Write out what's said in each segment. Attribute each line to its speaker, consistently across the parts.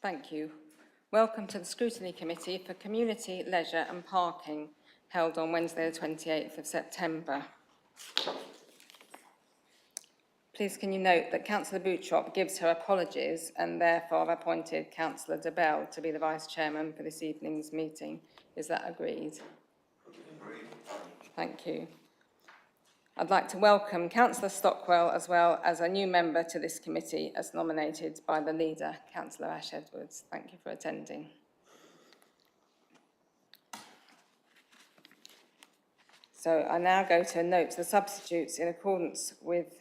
Speaker 1: Thank you. Welcome to the Scrutiny Committee for Community, Leisure and Parking, held on Wednesday the 28th of September. Please can you note that Councillor Boutrop gives her apologies and therefore appointed Councillor de Bell to be the Vice Chairman for this evening's meeting. Is that agreed? Agreed. Thank you. I'd like to welcome Councillor Stockwell as well as a new member to this committee as nominated by the leader, Councillor Ash Edwards. Thank you for attending. So I now go to note the substitutes in accordance with,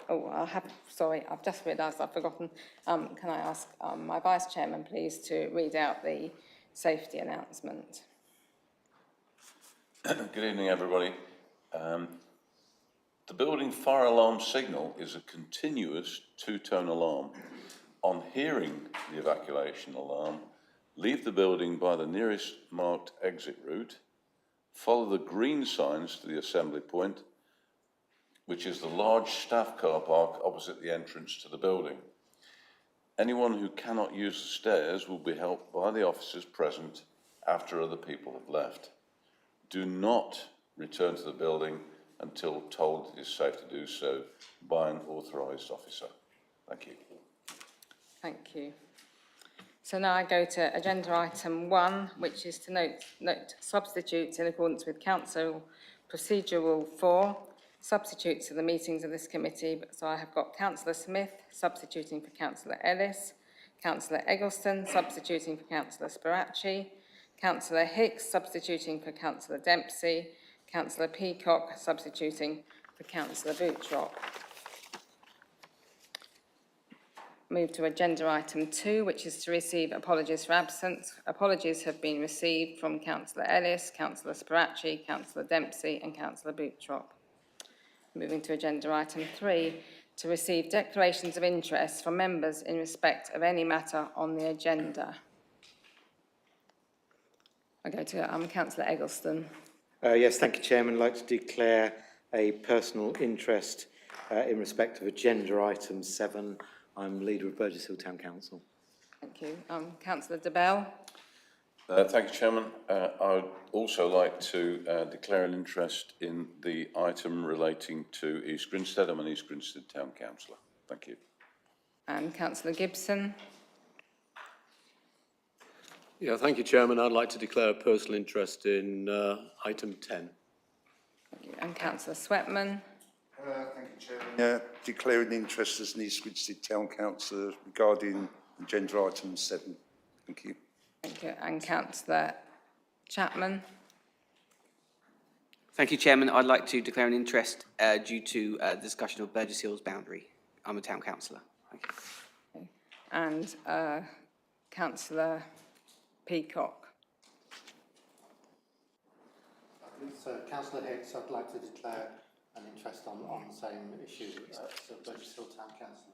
Speaker 1: I've just realised I've forgotten. Can I ask my Vice Chairman please to read out the safety announcement?
Speaker 2: Good evening everybody. The building fire alarm signal is a continuous two-tone alarm. On hearing the evacuation alarm, leave the building by the nearest marked exit route, follow the green signs to the assembly point, which is the large staff car park opposite the entrance to the building. Anyone who cannot use the stairs will be helped by the officers present after other people have left. Do not return to the building until told it is safe to do so by an authorised officer. Thank you. Thank
Speaker 1: you. So now I go to agenda item 1, which is to note substitutes in accordance with Council Procedure Rule 4, substitutes for the meetings of this committee. So I have got Councillor Smith substituting for Councillor Ellis, Councillor Eggleston substituting for Councillor Sparachi, Councillor Hicks substituting for Councillor Dempsey, Councillor Peacock substituting for Councillor Boutrop. Move to agenda item 2, which is to receive apologies for absence. Apologies have been received from Councillor Ellis, Councillor Sparachi, Councillor Dempsey and Councillor Boutrop. Moving to agenda item 3, to receive declarations of interest from members in respect of any matter on the agenda. I go to Councillor Eggleston.
Speaker 3: Yes, thank you, Chairman. I'd like to declare a personal interest in respect of agenda item 7. I'm leader of Burgess Hill Town Council.
Speaker 1: Thank you. Councillor de Bell.
Speaker 2: Thank you, Chairman. I would also like to declare an interest in the item relating to East Grinstead. I'm an East Grinstead Town Councillor. Thank you.
Speaker 1: And Councillor Gibson.
Speaker 4: Yeah, thank you, Chairman. I'd like to declare a personal interest in item 10.
Speaker 1: Thank you. And Councillor Sweatman.
Speaker 5: Thank you, Chairman. Declaring interest as an East Grinstead Town Councillor regarding agenda item 7. Thank you.
Speaker 1: Thank you. And Councillor Chapman.
Speaker 6: Thank you, Chairman. I'd like to declare an interest due to discussion of Burgess Hill's boundary. I'm a Town Councillor. Thank you.
Speaker 1: Okay. And Councillor Peacock.
Speaker 7: So, Councillor Hicks, I'd like to declare an interest on the same issue. So, Burgess Hill Town Council.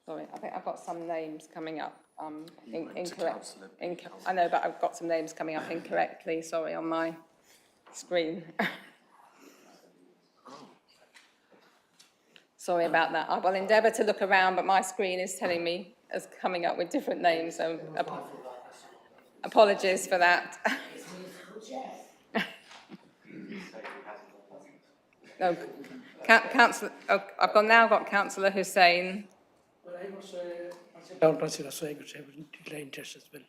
Speaker 1: Sorry, I think I've got some names coming up incorrect. I know, but I've got some names coming up incorrectly. Sorry, on my screen. Sorry about that. I will endeavour to look around, but my screen is telling me as coming up with different names. So apologies for that. No, Councillor. Oh, I've now got Councillor Hussain.
Speaker 8: Well, I was Town Councillor, so I could say declare interest as well.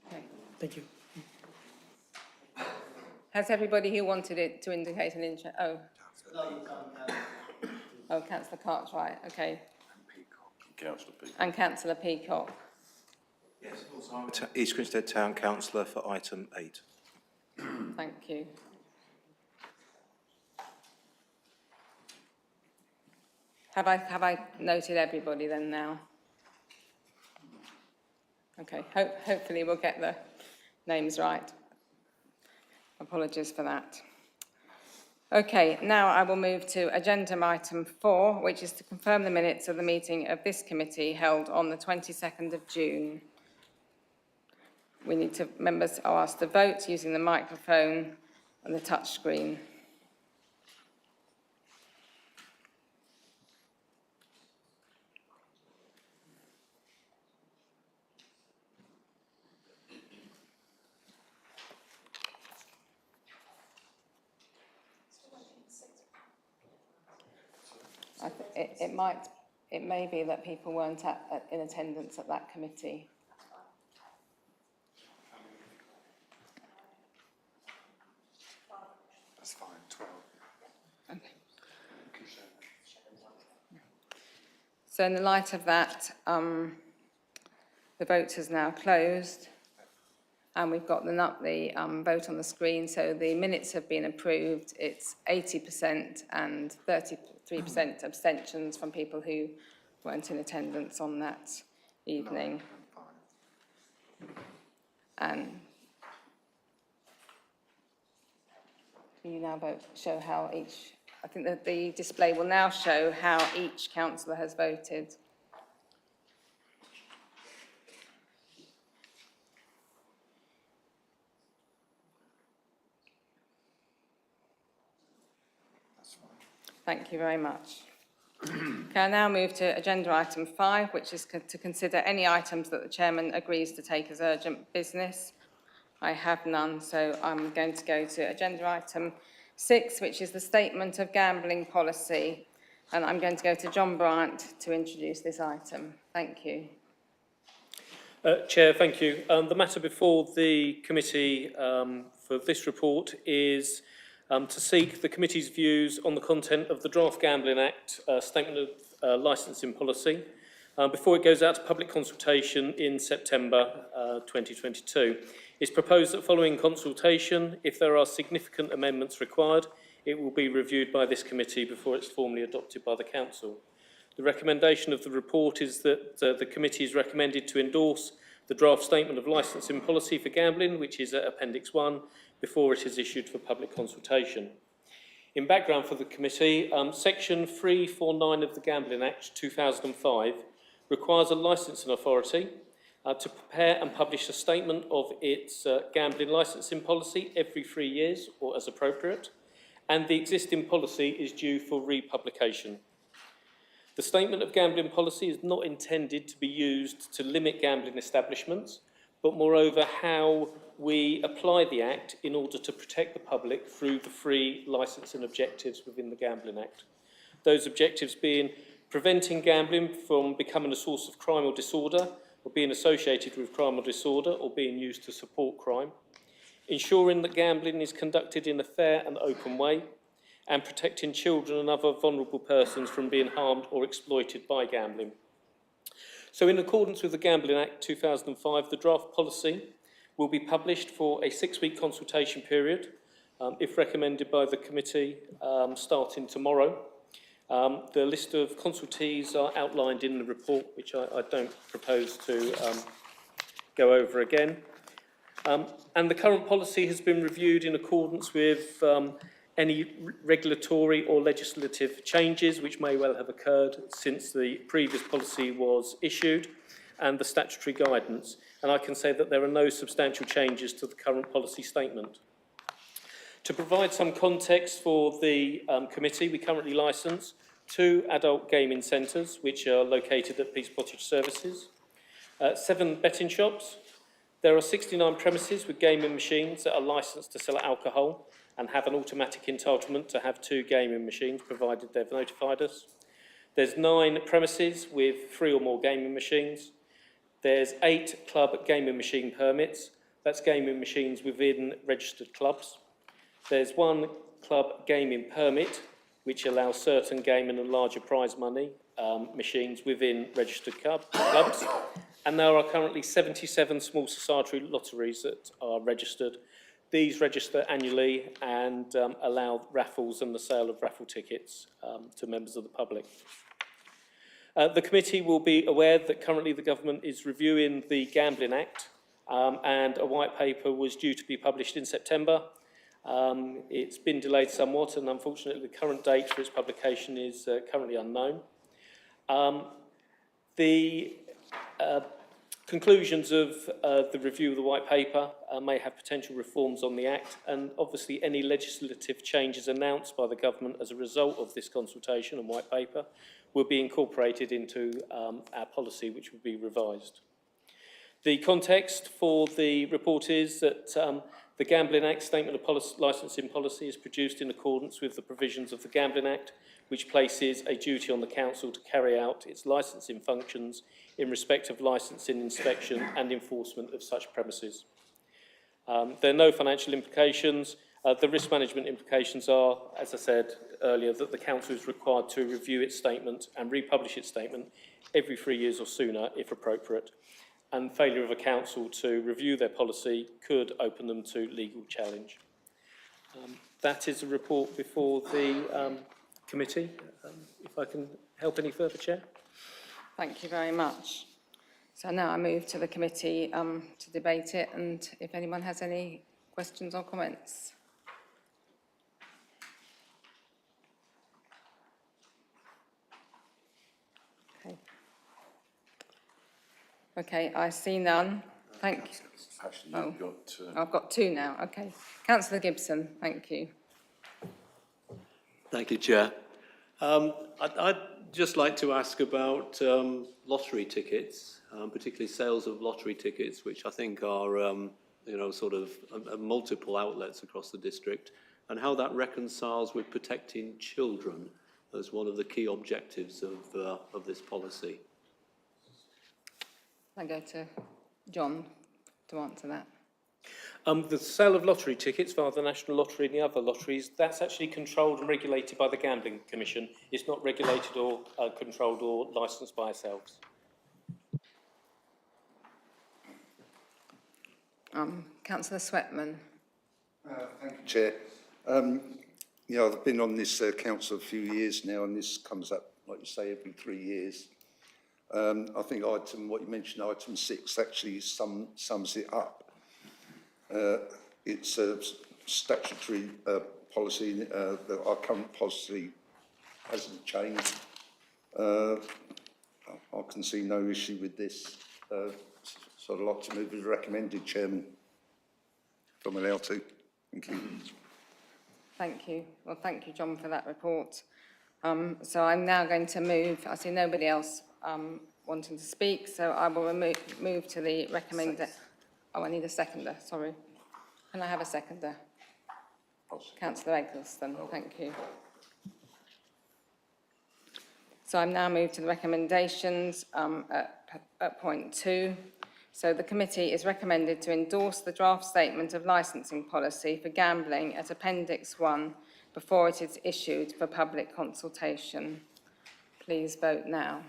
Speaker 1: Okay.
Speaker 8: Thank you.
Speaker 1: Has everybody who wanted it to indicate an interest? Oh. Oh, Councillor Cartwright. Okay.
Speaker 2: Councillor Peacock.
Speaker 1: And Councillor Peacock.
Speaker 9: Yes, also I'm East Grinstead Town Councillor for item 8.
Speaker 1: Thank you. Have I noted everybody then now? Okay, hopefully we'll get the names right. Apologies for that. Okay, now I will move to agenda item 4, which is to confirm the minutes of the meeting of this committee held on the 22nd of June. Members are asked to vote using the microphone and the touch screen. It may be that people weren't in attendance at that committee.
Speaker 5: That's fine, 12.
Speaker 1: Okay. So in the light of that, the vote has now closed, and we've got the vote on the screen. So the minutes have been approved. It's 80% and 33% abstentions from people who weren't in attendance on that evening. And you now show how each, I think that the display will now show how each councillor has voted. Thank you very much. Okay, I now move to agenda item 5, which is to consider any items that the chairman agrees to take as urgent business. I have none, so I'm going to go to agenda item 6, which is the statement of gambling policy. And I'm going to go to John Bryant to introduce this item. Thank you.
Speaker 10: Chair, thank you. The matter before the committee for this report is to seek the committee's views on the content of the Draft Gambling Act Statement of Licensing Policy before it goes out to public consultation in September 2022. It's proposed that following consultation, if there are significant amendments required, it will be reviewed by this committee before it's formally adopted by the Council. The recommendation of the report is that the committee is recommended to endorse the draft statement of licensing policy for gambling, which is at Appendix 1, before it is issued for public consultation. In background for the committee, Section 349 of the Gambling Act 2005 requires a licensing authority to prepare and publish a statement of its gambling licensing policy every 3 years, or as appropriate, and the existing policy is due for republication. The statement of gambling policy is not intended to be used to limit gambling establishments, but moreover how we apply the Act in order to protect the public through the three licensing objectives within the Gambling Act. Those objectives being preventing gambling from becoming a source of crime or disorder, or being associated with crime or disorder, or being used to support crime, ensuring that gambling is conducted in a fair and open way, and protecting children and other vulnerable persons from being harmed or exploited by gambling. So in accordance with the Gambling Act 2005, the draft policy will be published for a 6-week consultation period, if recommended by the committee, starting tomorrow. The list of consultees are outlined in the report, which I don't propose to go over again. And the current policy has been reviewed in accordance with any regulatory or legislative changes which may well have occurred since the previous policy was issued, and the statutory guidance. And I can say that there are no substantial changes to the current policy statement. To provide some context for the committee, we currently licence 2 adult gaming centres, which are located at Peace Cottage Services, 7 betting shops. There are 69 premises with gaming machines that are licensed to sell alcohol and have an automatic entitlement to have 2 gaming machines, provided they've notified us. There's 9 premises with 3 or more gaming machines. There's 8 club gaming machine permits. That's gaming machines within registered clubs. There's 1 club gaming permit, which allows certain gaming and larger prize money machines within registered clubs. And there are currently 77 small society lotteries that are registered. These register annually and allow raffles and the sale of raffle tickets to members of the public. The committee will be aware that currently the government is reviewing the Gambling Act and a white paper was due to be published in September. It's been delayed somewhat, and unfortunately the current date for its publication is currently unknown. The conclusions of the review of the white paper may have potential reforms on the Act, and obviously any legislative changes announced by the government as a result of this consultation and white paper will be incorporated into our policy, which will be revised. The context for the report is that the Gambling Act Statement of Licensing Policy is produced in accordance with the provisions of the Gambling Act, which places a duty on the council to carry out its licensing functions in respect of licensing, inspection and enforcement of such premises. There are no financial implications. The risk management implications are, as I said earlier, that the council is required to review its statement and republish its statement every 3 years or sooner, if appropriate. And failure of a council to review their policy could open them to legal challenge. That is a report before the committee. If I can help any further, Chair.
Speaker 1: Thank you very much. So now I move to the committee to debate it, and if anyone has any questions or comments. Okay, I see none. Thank you.
Speaker 2: Actually,
Speaker 1: Oh.
Speaker 2: you've got...
Speaker 1: I've got two now. Okay. Councillor Gibson, thank you.
Speaker 4: Thank you, Chair. I'd just like to ask about lottery tickets, particularly sales of lottery tickets, which I think are, you know, sort of multiple outlets across the district, and how that reconciles with protecting children as one of the key objectives of this policy.
Speaker 1: I go to John to answer that.
Speaker 10: The sale of lottery tickets via the National Lottery and the other lotteries, that's actually controlled and regulated by the Gambling Commission. It's not regulated or controlled or licensed by ourselves.
Speaker 1: Councillor Sweatman.
Speaker 5: Thank you, Chair. You know, I've been on this council a few years now, and this comes up, like you say, every 3 years. I think what you mentioned, item 6, actually sums it up. It's a statutory policy that our current policy hasn't changed. I can see no issue with this. So I'd like to move as recommended, Chairman, if I'm allowed to. Thank you.
Speaker 1: Thank you. Well, thank you, John, for that report. So I'm now going to move. I see nobody else wanting to speak, so I will move to the recommended. Oh, I need a seconder, sorry. Can I have a seconder? Councillor Eggleston, thank you. So I'm now moved to the recommendations at point 2. So the committee is recommended to endorse the draft statement of licensing policy for gambling at Appendix 1 before it is issued for public consultation. Please vote now.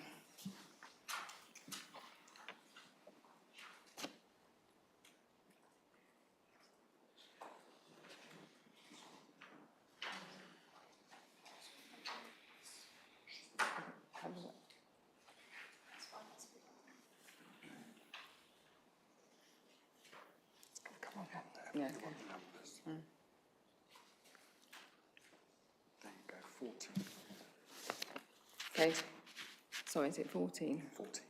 Speaker 1: Yeah, okay.
Speaker 5: There you go, 14.
Speaker 1: Okay. Sorry, is it 14?
Speaker 5: 14.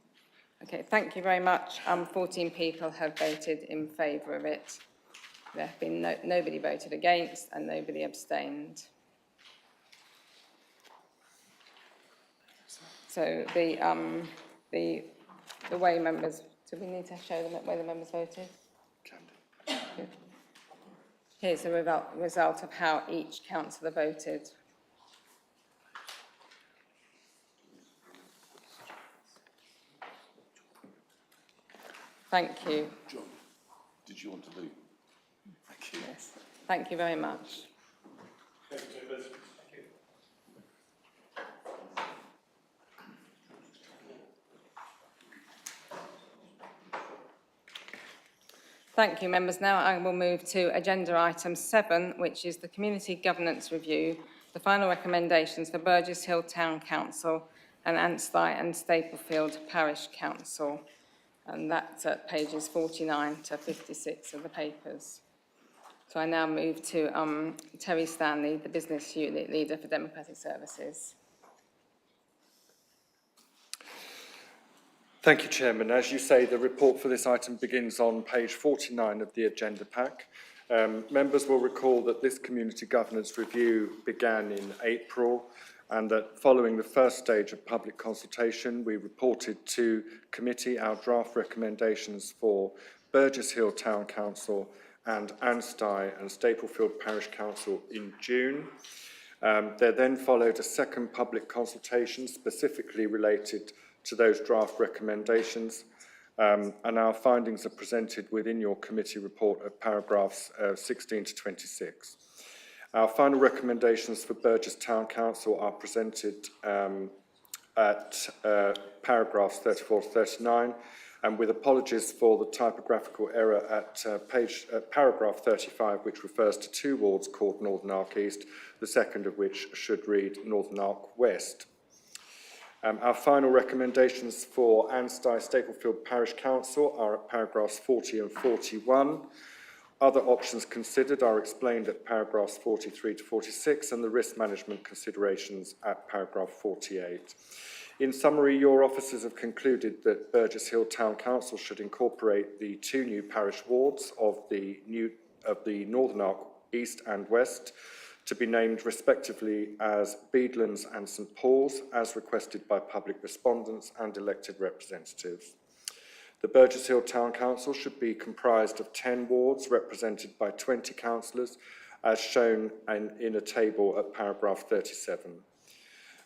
Speaker 1: Okay, thank you very much. 14 people have voted in favour of it. There have been nobody voted against and nobody abstained. So the way members, do we need to show them the way the members voted? Good. Here's the result of how each councillor voted. Thank you.
Speaker 2: John, did you want to leave? Thank you.
Speaker 1: Yes. Thank you very much. Thank you, members. Now I will move to agenda item 7, which is the Community Governance Review, the final recommendations for Burgess Hill Town Council and Anstey and Staplefield Parish Council. And that's at pages 49 to 56 of the papers. So I now move to Terry Stanley, the Business Unit Leader for Democratic Services.
Speaker 11: Thank you, Chairman. As you say, the report for this item begins on page 49 of the agenda pack. Members will recall that this community governance review began in April, and that following the first stage of public consultation, we reported to committee our draft recommendations for Burgess Hill Town Council and Anstey and Staplefield Parish Council in June. There then followed a second public consultation specifically related to those draft recommendations, and our findings are presented within your committee report at paragraphs 16 to 26. Our final recommendations for Burgess Town Council are presented at paragraphs 34 to 39, and with apologies for the typographical error at paragraph 35, which refers to two wards called Northern Arc East, the second of which should read Northern Arc West. Our final recommendations for Anstey Staplefield Parish Council are at paragraphs 40 and 41. Other options considered are explained at paragraphs 43 to 46, and the risk management considerations at paragraph 48. In summary, your officers have concluded that Burgess Hill Town Council should incorporate the two new parish wards of the Northern Arc East and West to be named respectively as Beadlands and St Paul's, as requested by public respondents and elected representatives. The Burgess Hill Town Council should be comprised of 10 wards represented by 20 councillors, as shown in a table at paragraph 37.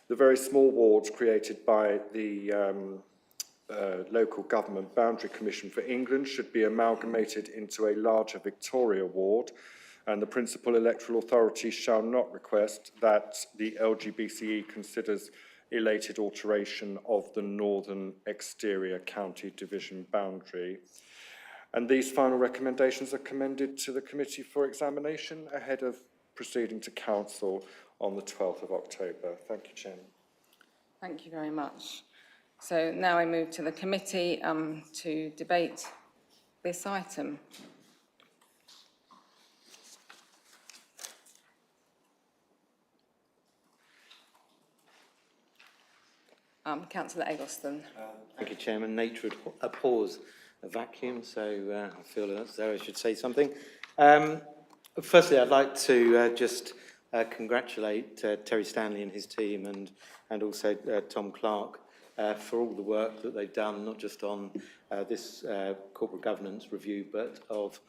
Speaker 11: The very small wards created by the Local Government Boundary Commission for England should be amalgamated into a larger Victoria ward, and the principal electoral authority shall not request that the LGBCE considers elated alteration of the northern exterior county division boundary. And these final recommendations are commended to the committee for examination ahead of proceeding to council on the 12th of October. Thank you, Chairman.
Speaker 1: Thank you very much. So now I move to the committee to debate this item. Councillor Eggleston.
Speaker 3: Thank you, Chairman. Nature abhors a vacuum, so I feel as though I should say something. Firstly, I'd like to just congratulate Terry Stanley and his team and also Tom Clark for all the work that they've done, not just on this corporate governance review, but of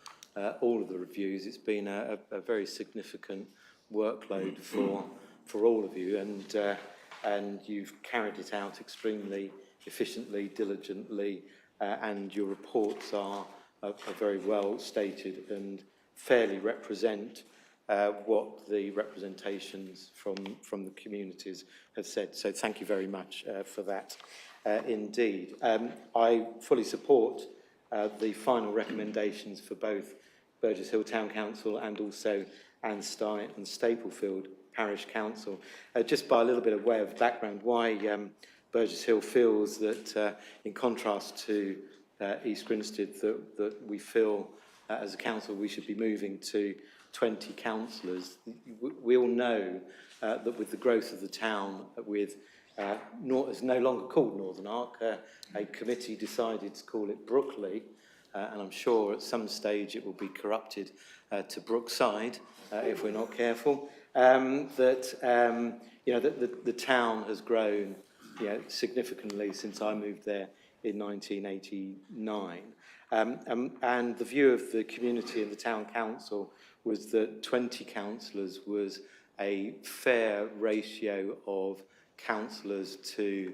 Speaker 3: all of the reviews. It's been a very significant workload for all of you, and you've carried it out extremely efficiently, diligently, and your reports are very well stated and fairly represent what the representations from the communities have said. So thank you very much for that indeed. I fully support the final recommendations for both Burgess Hill Town Council and also Anstey and Staplefield Parish Council. Just by a little bit of way of background, why Burgess Hill feels that, in contrast to East Grinstead, that we feel as a council we should be moving to 20 councillors. We all know that with the growth of the town, with it's no longer called Northern Arc, a committee decided to call it Brookley, and I'm sure at some stage it will be corrupted to Brookside if we're not careful. The town has grown significantly since I moved there in 1989. And the view of the community and the town council was that 20 councillors was a fair ratio of councillors to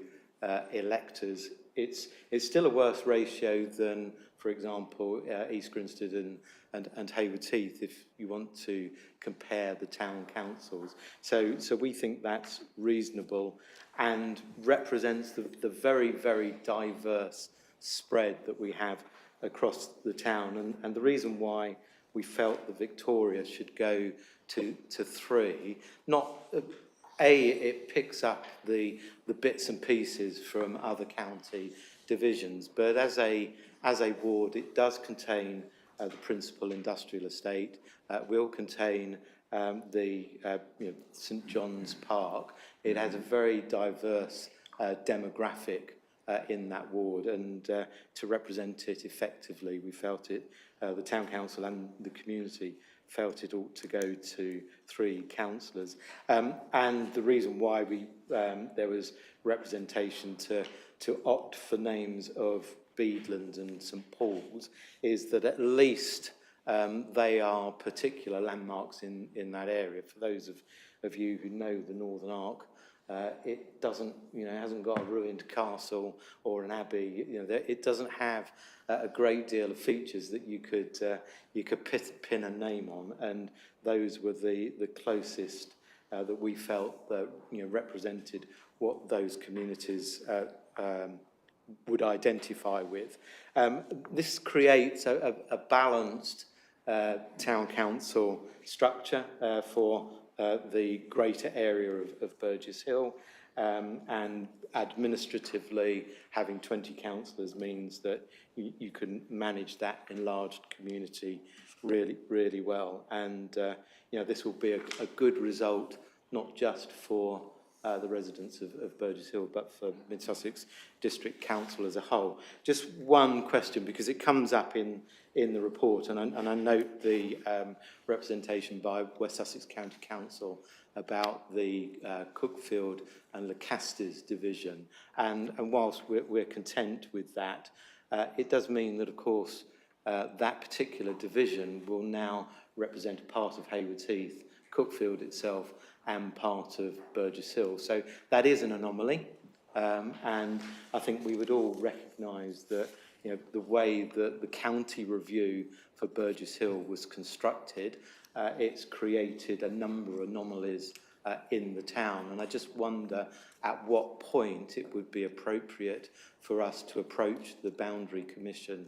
Speaker 3: electors. It's still a worse ratio than, for example, East Grinstead and Hayward Heath, if you want to compare the town councils. So we think that's reasonable and represents the very, very diverse spread that we have across the town. And the reason why we felt that Victoria should go to 3, not it picks up the bits and pieces from other county divisions, but as a ward, it does contain the principal industrial estate, will contain the St John's Park. It has a very diverse demographic in that ward, and to represent it effectively, we felt it, the town council and the community felt it ought to go to 3 councillors. And the reason why there was representation to opt for names of Beadlands and St Paul's is that at least they are particular landmarks in that area. For those of of you who know the Northern Arc, it doesn't, hasn't got a ruined castle or an abbey. It doesn't have a great deal of features that you could pin a name on, and those were the closest that we felt that represented what those communities would identify with. This creates a balanced town council structure for the greater area of Burgess Hill, and administratively having 20 councillors means that you can manage that enlarged community really, really well. And this will be a good result, not just for the residents of Burgess Hill, but for Mid-Sussex District Council as a whole. Just one question, because it comes up in the report, and I note the representation by West Sussex County Council about the Cookfield and Leicesters division. And whilst we're content with that, it does mean that, of course, that particular division will now represent a part of Haywards Heath, Cookfield itself, and part of Burgess Hill. So that is an anomaly, and I think we would all recognise that the way that the county review for Burgess Hill was constructed, it's created a number of anomalies in the town, and I just wonder at what point it would be appropriate for us to approach the Boundary Commission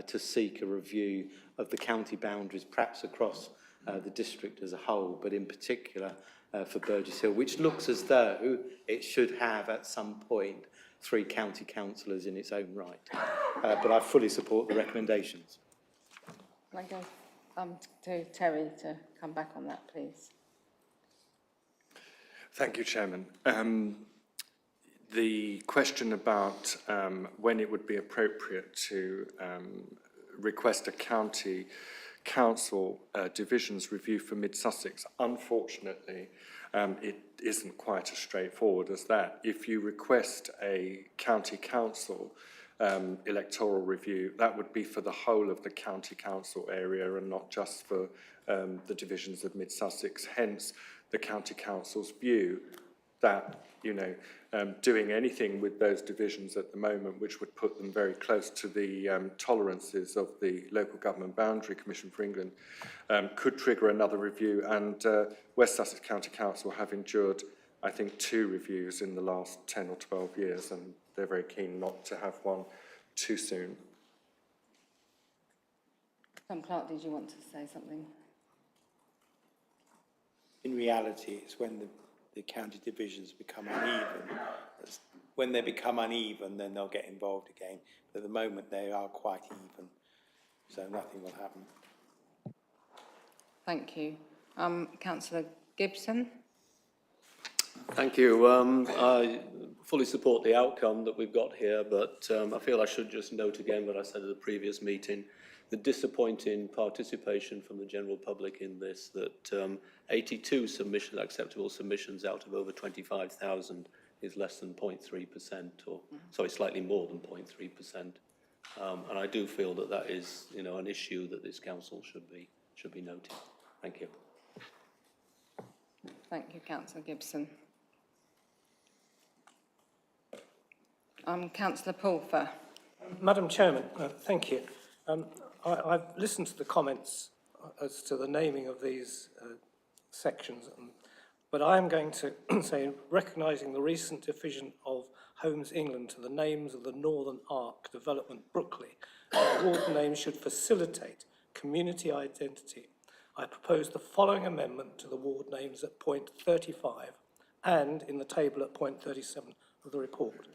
Speaker 3: to seek a review of the county boundaries, perhaps across the district as a whole, but in particular for Burgess Hill, which looks as though it should have at some point 3 county councillors in its own right. But I fully support the recommendations.
Speaker 1: Can I go to Terry to come back on that, please?
Speaker 11: Thank you, Chairman. The question about when it would be appropriate to request a county council divisions review for Mid-Sussex, unfortunately, it isn't quite as straightforward as that. If you request a county council electoral review, that would be for the whole of the county council area and not just for the divisions of Mid-Sussex. Hence, the county council's view that, doing anything with those divisions at the moment, which would put them very close to the tolerances of the Local Government Boundary Commission for England, could trigger another review. And West Sussex County Council have endured, I think, 2 reviews in the last 10 or 12 years, and they're very keen not to have one too soon.
Speaker 1: Clark, did you want to say something?
Speaker 12: In reality, it's when the county divisions become uneven. When they become uneven, then they'll get involved again. But at the moment, they are quite even, so nothing will happen.
Speaker 1: Thank you. Councillor Gibson?
Speaker 4: Thank you. I fully support the outcome that we've got here, but I feel I should just note again what I said at the previous meeting, the disappointing participation from the general public in this, that 82 acceptable submissions out of over 25,000 is less than 0.3%, or sorry, slightly more than 0.3%. And I do feel that that is, an issue that this council should be noted. Thank you.
Speaker 1: Thank you, Councillor Gibson. Councillor Pulfer.
Speaker 8: Madam Chairman, thank you. I've listened to the comments as to the naming of these sections, but I am going to say, recognising the recent division of Homes England to the names of the Northern Arc development Brookley, the ward name should facilitate community identity. I propose the following amendment to the ward names at point 35 and in the table at point 37 of the report.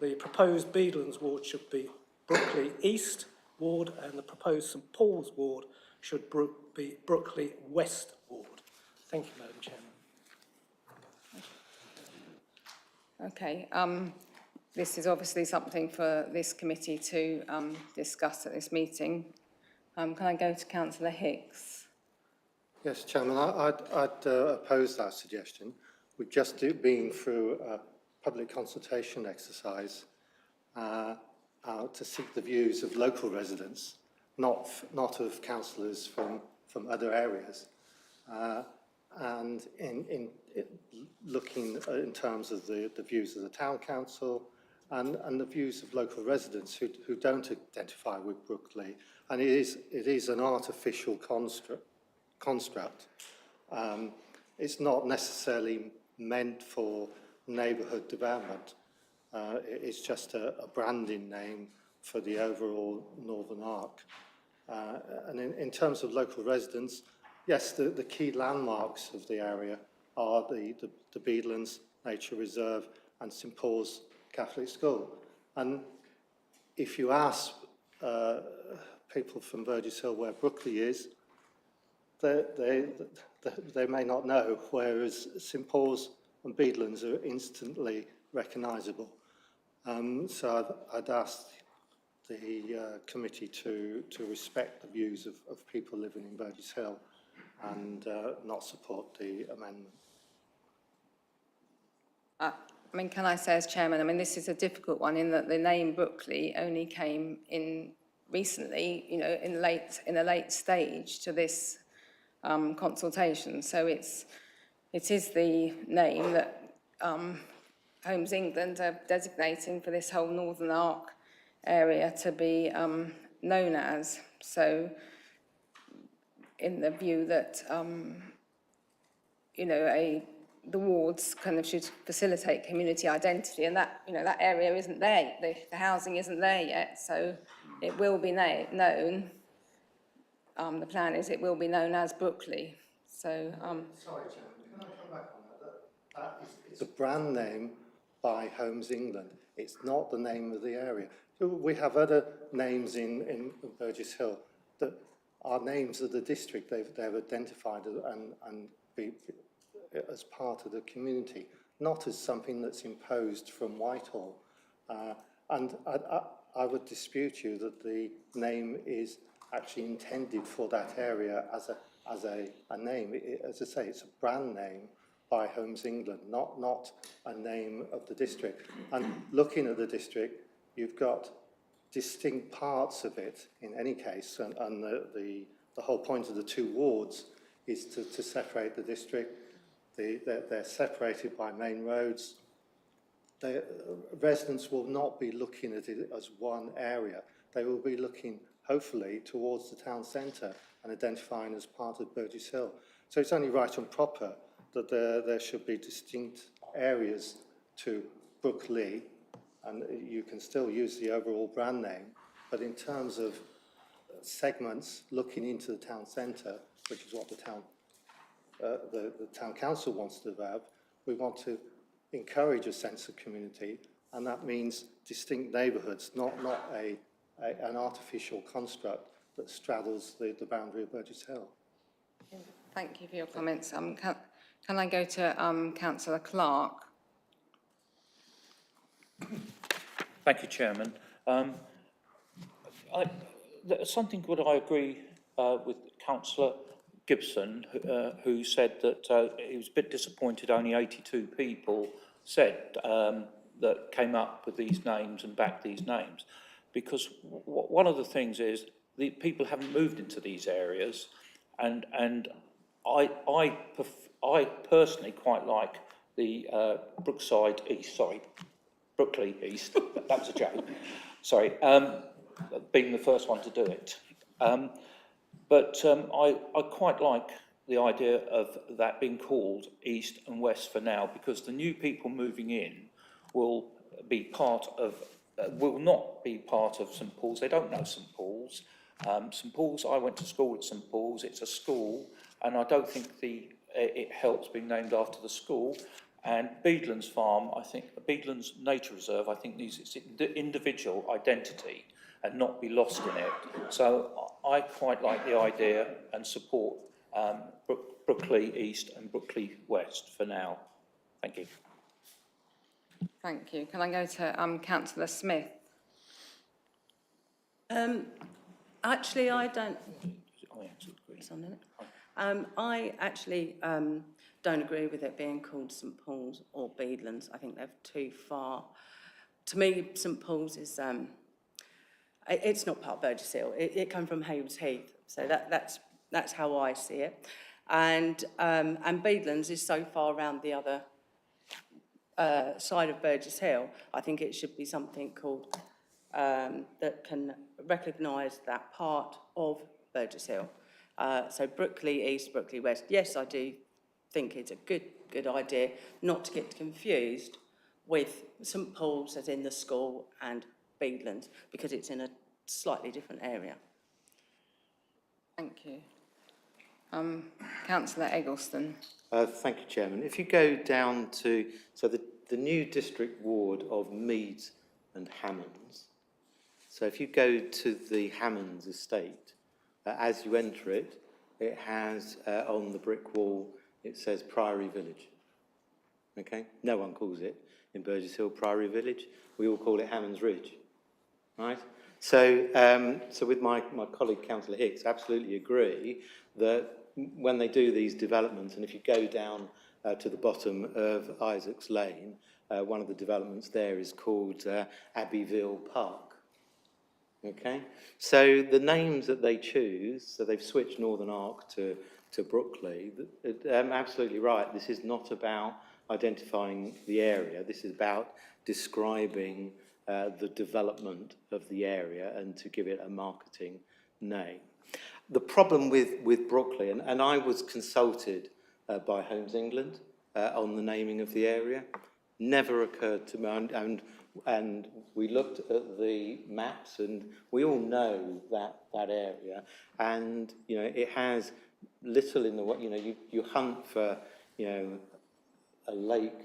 Speaker 8: The proposed Beadlands ward should be Brookley East ward, and the proposed St Paul's ward should be Brookley West ward. Thank you, Madam Chairman.
Speaker 1: Okay, this is obviously something for this committee to discuss at this meeting. Can I go to Councillor Hicks?
Speaker 7: Yes, Chairman, I'd oppose that suggestion. We've just been through a public consultation exercise to seek the views of local residents, not of councillors from other areas. and looking in terms of the views of the town council and the views of local residents who don't identify with Brookley. And it is an artificial construct. It's not necessarily meant for neighbourhood development. It's just a branding name for the overall Northern Arc. And in terms of local residents, yes, the key landmarks of the area are the Beadlands Nature Reserve and St Paul's Catholic School. And if you ask people from Burgess Hill where Brookley is, they may not know, whereas St Paul's and Beadlands are instantly recognisable. So I'd ask the committee to respect the views of people living in Burgess Hill and not support the amendment.
Speaker 1: I mean, can I say as chairman, I mean, this is a difficult one in that the name Brookley only came in recently, you know, in a late stage to this consultation. So it is the name that Homes England are designating for this whole Northern Arc area to be known as. So in the view that, you know, the wards kind of should facilitate community identity, and that, you know, that area isn't there, the housing isn't there yet, so it will be known. The plan is it will be known as Brookley. So,
Speaker 7: Sorry, Chairman, can I come back on that? It's a brand name by Homes England. It's not the name of the area. We have other names in Burgess Hill that are names of the district they've identified and be as part of the community, not as something that's imposed from Whitehall. And I would dispute you that the name is actually intended for that area as a name. As I say, it's a brand name by Homes England, not a name of the district. And looking at the district, you've got distinct parts of it in any case, and the whole point of the two wards is to separate the district. They're separated by main roads. Residents will not be looking at it as one area. They will be looking, hopefully, towards the town centre and identifying as part of Burgess Hill. So it's only right and proper that there should be distinct areas to Brookley, and you can still use the overall brand name, but in terms of segments looking into the town centre, which is what the town council wants to develop, we want to encourage a sense of community, and that means distinct neighbourhoods, not an artificial construct that straddles the boundary of Burgess Hill.
Speaker 1: thank you for your comments. Can I go to Councillor Clark?
Speaker 13: Thank you, Chairman. Something that I agree with Councillor Gibson, who said that he was a bit disappointed only 82 people said that came up with these names and backed these names. Because one of the things is the people haven't moved into these areas, and I personally quite like the Brookley East, that was a joke, sorry, being the first one to do it. But I quite like the idea of that being called East and West for now, because the new people moving in will be part of, will not be part of St Paul's. They don't know St Paul's. St Paul's, I went to school at St Paul's. It's a school, and I don't think it helps being named after the school. And Beadlands Farm, I think, Beadlands Nature Reserve, I think needs its individual identity and not be lost in it. So I quite like the idea and support Brookley East and Brookley West for now. Thank you.
Speaker 1: Thank you. Can I go to Councillor Smith?
Speaker 14: Actually, I don't. I actually don't agree with it being called St Paul's or Beadlands. I think they're too far. To me, St Paul's is it's not part of Burgess Hill. It came from Hames Heath, so that's how I see it. And Beadlands is so far around the other side of Burgess Hill. I think it should be something called that can recognise that part of Burgess Hill. So Brookley East, Brookley West. Yes, I do think it's a good idea not to get confused with St Paul's as in the school and Beadlands, because it's in a slightly different area.
Speaker 1: Thank you. Councillor Eggleston.
Speaker 3: Thank you, Chairman. If you go down to, so the new district ward of Meads and Hammonds, so if you go to the Hammonds estate, as you enter it, it has on the brick wall, it says Priory Village. Okay? No one calls it in Burgess Hill Priory Village. We all call it Hammonds Ridge, right? So, so with my colleague, Councillor Hicks, absolutely agree that when they do these developments, and if you go down to the bottom of Isaacs Lane, one of the developments there is called Abbeyville Park. Okay, so the names that they choose, so they've switched Northern Arc to Brookley. Absolutely right. This is not about identifying the area. This is about describing the development of the area and to give it a marketing name. The problem with Brookley, and I was consulted by Homes England on the naming of the area, never occurred to me, and we looked at the maps, and we all know that area, and you know it has little in the way. You know, you hunt for a lake,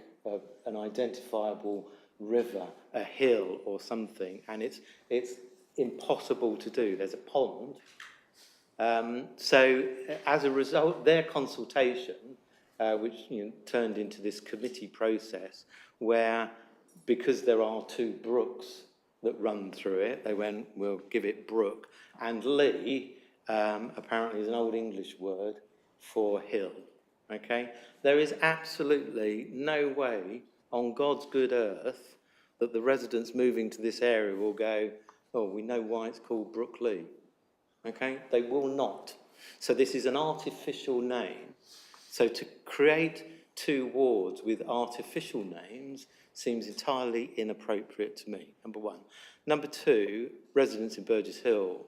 Speaker 3: an identifiable river, a hill, or something, and it's impossible to do. There's a pond. So as a result, their consultation, which turned into this committee process, where because there are two brooks that run through it, they went, we'll give it brook, and Lee apparently is an Old English word for hill. Okay, there is absolutely no way on God's good earth that the residents moving to this area will go, oh, we know why it's called Brookley. Okay, they will not. So this is an artificial name. So to create two wards with artificial names seems entirely inappropriate to me, number one. Number two, residents in Burgess Hill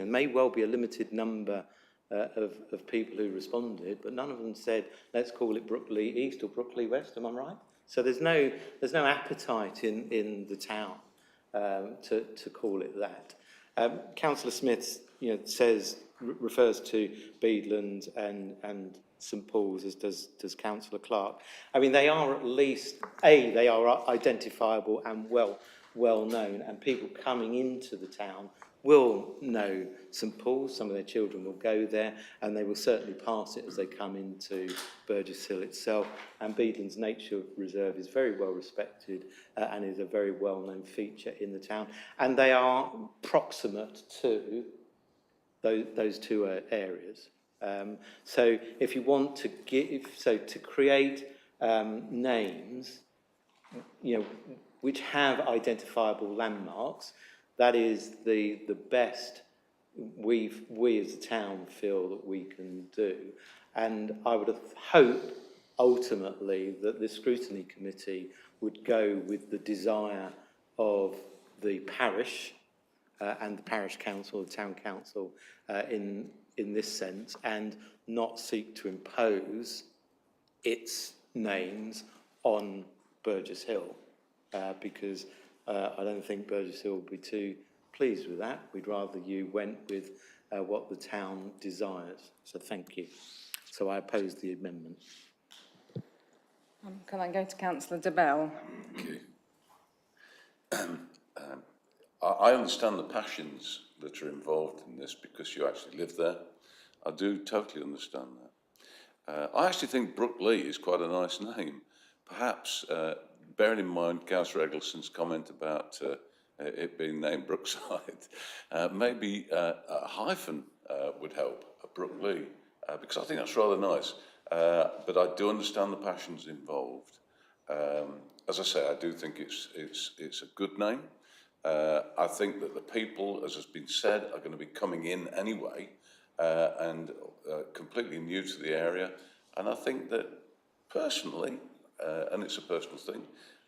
Speaker 3: may well be a limited number of people who responded, but none of them said, let's call it Brookley East or Brookley West, am I right? So there's no appetite in the town to call it that. Councillor Smith refers to Beadlands and St Paul's, as does Councillor Clark. I mean, they are at least, they are identifiable and well known, and people coming into the town will know St Paul's. Some of their children will go there, and they will certainly pass it as they come into Burgess Hill itself. And Beadlands Nature Reserve is very well respected and is a very well-known feature in the town. And they are proximate to those two areas. So if you want to to create names, which have identifiable landmarks, that is the best we as a town feel that we can do. And I would have hoped ultimately that the Scrutiny Committee would go with the desire of the parish and the parish council, the town council in this sense, and not seek to impose its names on Burgess Hill, because I don't think Burgess Hill would be too pleased with that. We'd rather you went with what the town desires. So thank you. So I oppose the amendment.
Speaker 1: Can I go to Councillor DeBell?
Speaker 2: Okay. I understand the passions that are involved in this because you actually live there. I do totally understand that. I actually think Brookley is quite a nice name. Perhaps, bearing in mind Councillor Eggleston's comment about it being named Brookside, maybe a hyphen would help, a Brookley, because I think that's rather nice. But I do understand the passions involved. As I say, I do think it's a good name. I think that the people, as has been said, are going to be coming in anyway, and completely new to the area. And I think that personally, and it's a personal thing,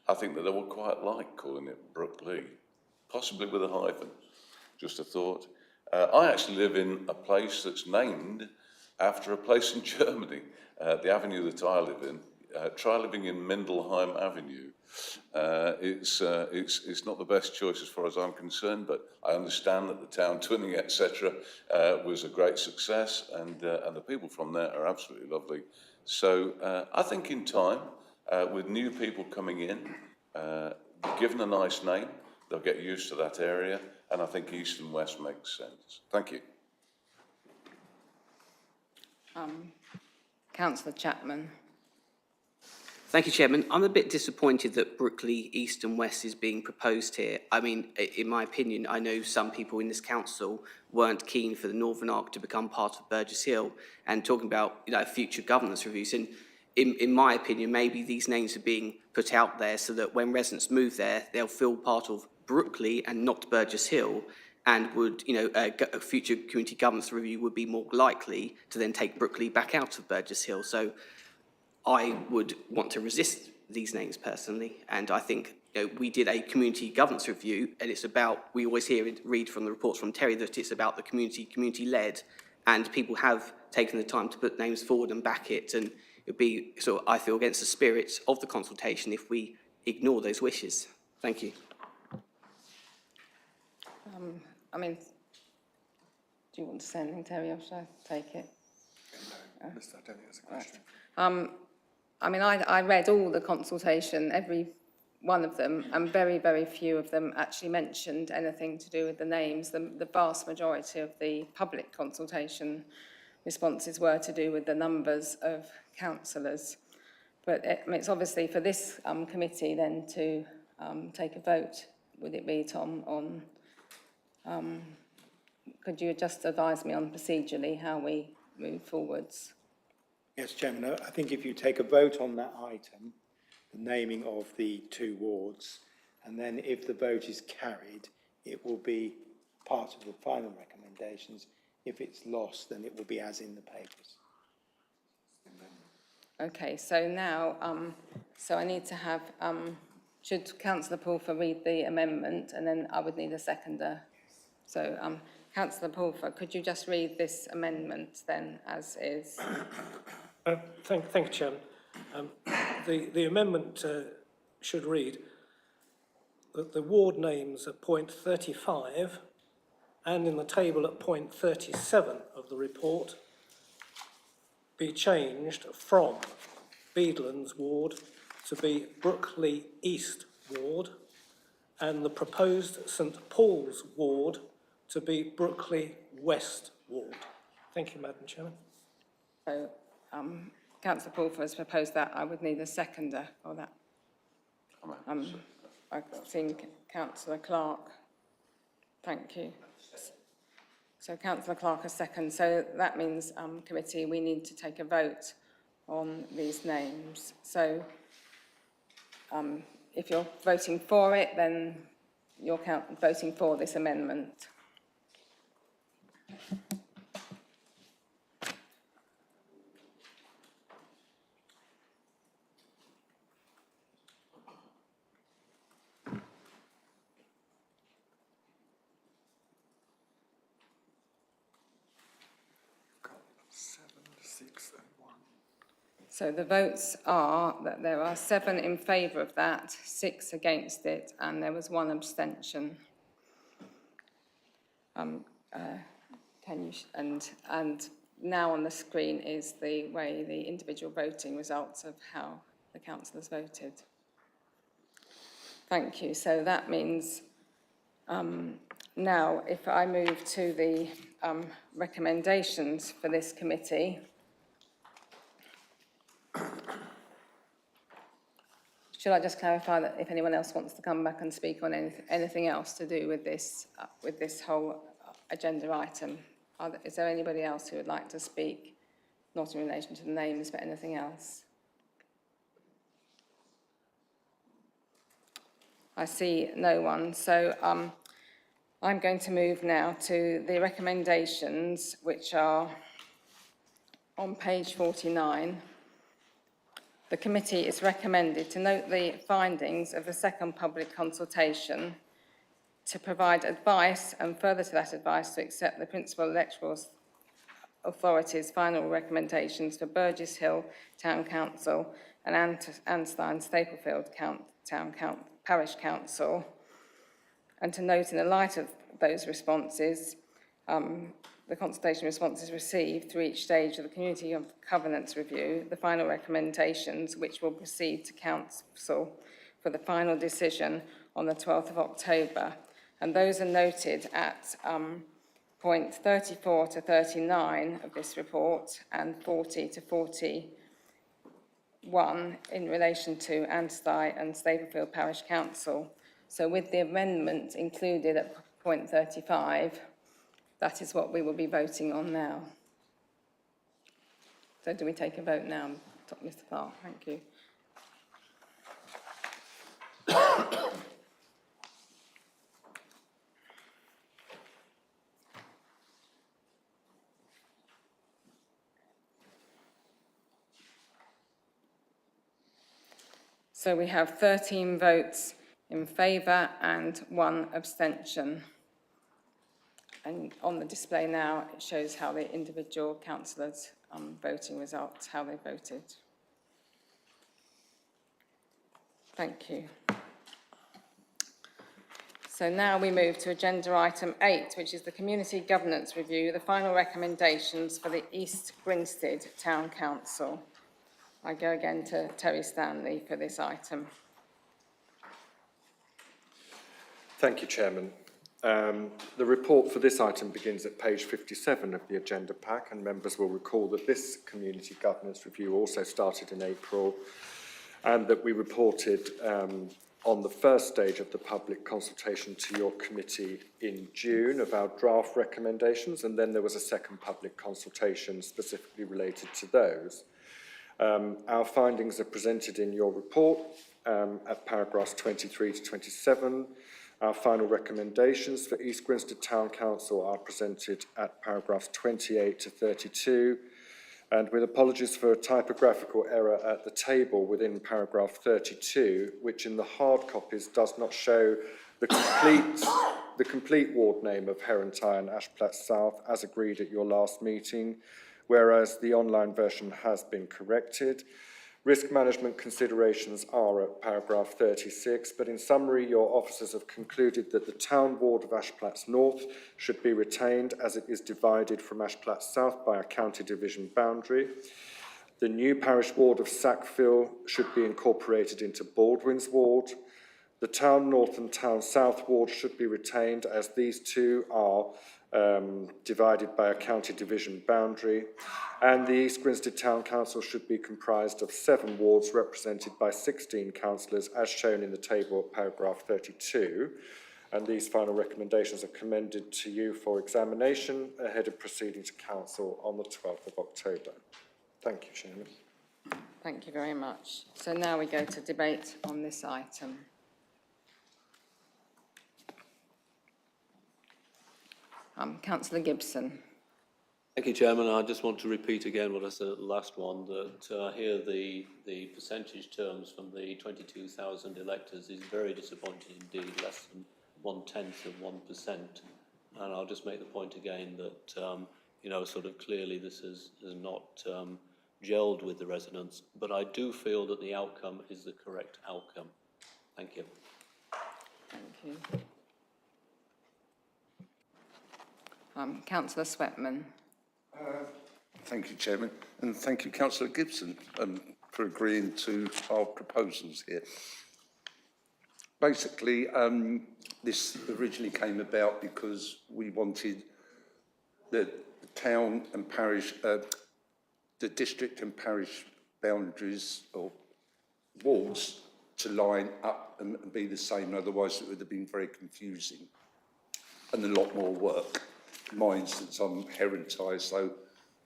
Speaker 2: I think that I would quite like calling it Brookley, possibly with a hyphen. Just a thought. I actually live in a place that's named after a place in Germany, the avenue that I live in. Try living in Mindelheim Avenue. It's not the best choice as far as I'm concerned, but I understand that the town twinning, etc., was a great success, and the people from there are absolutely lovely. So I think in time, with new people coming in, given a nice name, they'll get used to that area, and I think east and west makes sense. Thank you.
Speaker 1: Councillor Chapman.
Speaker 6: Thank you, Chairman. I'm a bit disappointed that Brookley East and West is being proposed here. I mean, in my opinion, I know some people in this council weren't keen for the Northern Arc to become part of Burgess Hill, and talking about future governance reviews. And in my opinion, maybe these names are being put out there so that when residents move there, they'll feel part of Brookley and not Burgess Hill, and would, a future community governance review would be more likely to then take Brookley back out of Burgess Hill. So I would want to resist these names personally, and I think we did a community governance review, and it's about, we always read from the reports from Terry that it's about the community-led, and people have taken the time to put names forward and back it, and it'd be, I feel, against the spirit of the consultation if we ignore those wishes. Thank you.
Speaker 1: I mean, do you want to say anything, Terry, or should I take it?
Speaker 11: I don't think that's a question.
Speaker 1: I mean, I read all the consultation, every one of them, and very, very few of them actually mentioned anything to do with the names. The vast majority of the public consultation responses were to do with the numbers of councillors. But it's obviously for this committee then to take a vote, would it be, Tom, on, could you just advise me on procedurally how we move forwards?
Speaker 12: Yes, Chairman, I think if you take a vote on that item, the naming of the 2 wards, and then if the vote is carried, it will be part of the final recommendations. If it's lost, then it will be as in the papers.
Speaker 1: Okay, so now, so I need to have, should Councillor Pulfer read the amendment, and then I would need a seconder. So, Councillor Pulfer, could you just read this amendment then as is?
Speaker 8: Thank you, Chairman. The amendment should read that the ward names at point 35 and in the table at point 37 of the report be changed from Beadlands Ward to be Brookley East Ward, and the proposed St Paul's Ward to be Brookley West Ward. Thank you, Madam Chairman.
Speaker 1: So, Councillor Pulfer has proposed that. I would need a seconder for that. I think Councillor Clark. Thank you. So Councillor Clark a second. So that means, committee, we need to take a vote on these names. So if you're voting for it, then you're voting for this amendment. So the votes are that there are 7 in favour of that, 6 against it, and there was 1 abstention. And now on the screen is the way the individual voting results of how the councillors voted. Thank you. So that means now if I move to the recommendations for this committee. Should I just clarify that if anyone else wants to come back and speak on anything else to do with this whole agenda item? Is there anybody else who would like to speak, not in relation to the names, but anything else? I see no one. So I'm going to move now to the recommendations, which are on page 49. The committee is recommended to note the findings of the second public consultation, to provide advice and further to that advice to accept the Principal Electoral Authority's final recommendations for Burgess Hill Town Council and Anstein Staplefield Parish Council, and to note in the light of those responses, the consultation responses received through each stage of the Community of Governance Review, the final recommendations which will proceed to Council for the final decision on the 12th of October. And those are noted at point 34 to 39 of this report and 40 to 41 in relation to Anstey and Staplefield Parish Council. So with the amendment included at point 35, that is what we will be voting on now. So do we take a vote now, Mr. Clark? Thank you. So we have 13 votes in favour and 1 abstention. And on the display now, it shows how the individual councillors' voting results, how they voted. Thank you. So now we move to agenda item 8, which is the Community Governance Review, the final recommendations for the East Grinstead Town Council. I go again to Terry Stanley for this item.
Speaker 11: Thank you, Chairman. The report for this item begins at page 57 of the agenda pack, and members will recall that this community governance review also started in April, and that we reported on the first stage of the public consultation to your committee in June of our draft recommendations, and then there was a second public consultation specifically related to those. Our findings are presented in your report at paragraphs 23 to 27. Our final recommendations for East Grinstead Town Council are presented at paragraphs 28 to 32. And with apologies for a typographical error at the table within paragraph 32, which in the hard copies does not show the complete ward name of Herentide and Ashplatt South as agreed at your last meeting, whereas the online version has been corrected. Risk management considerations are at paragraph 36, but in summary, your officers have concluded that the town ward of Ashplatt North should be retained as it is divided from Ashplatt South by a county division boundary. The new parish ward of Sackville should be incorporated into Baldwin's ward. The town north and town south ward should be retained as these two are divided by a county division boundary, and the East Grinstead Town Council should be comprised of 7 wards represented by 16 councillors as shown in the table at paragraph 32, and these final recommendations are commended to you for examination ahead of proceeding to council on the 12th of October. Thank you, Chairman.
Speaker 1: Thank you very much. So now we go to debate on this item. Councillor Gibson.
Speaker 4: Thank you, Chairman. I just want to repeat again what I said at the last one, that here the percentage terms from the 22,000 electors is very disappointing indeed, less than 1/10 of 1%. And I'll just make the point again that, you know, sort of clearly this has not gelled with the residents, but I do feel that the outcome is the correct outcome. Thank you.
Speaker 1: Thank you. Councillor Sweatman.
Speaker 5: Thank you, Chairman, and thank you, Councillor Gibson, for agreeing to our proposals here. Basically, this originally came about because we wanted the town and parish, the district and parish boundaries or wards to line up and be the same, otherwise it would have been very confusing and a lot more work. In my instance, I'm Herentide, so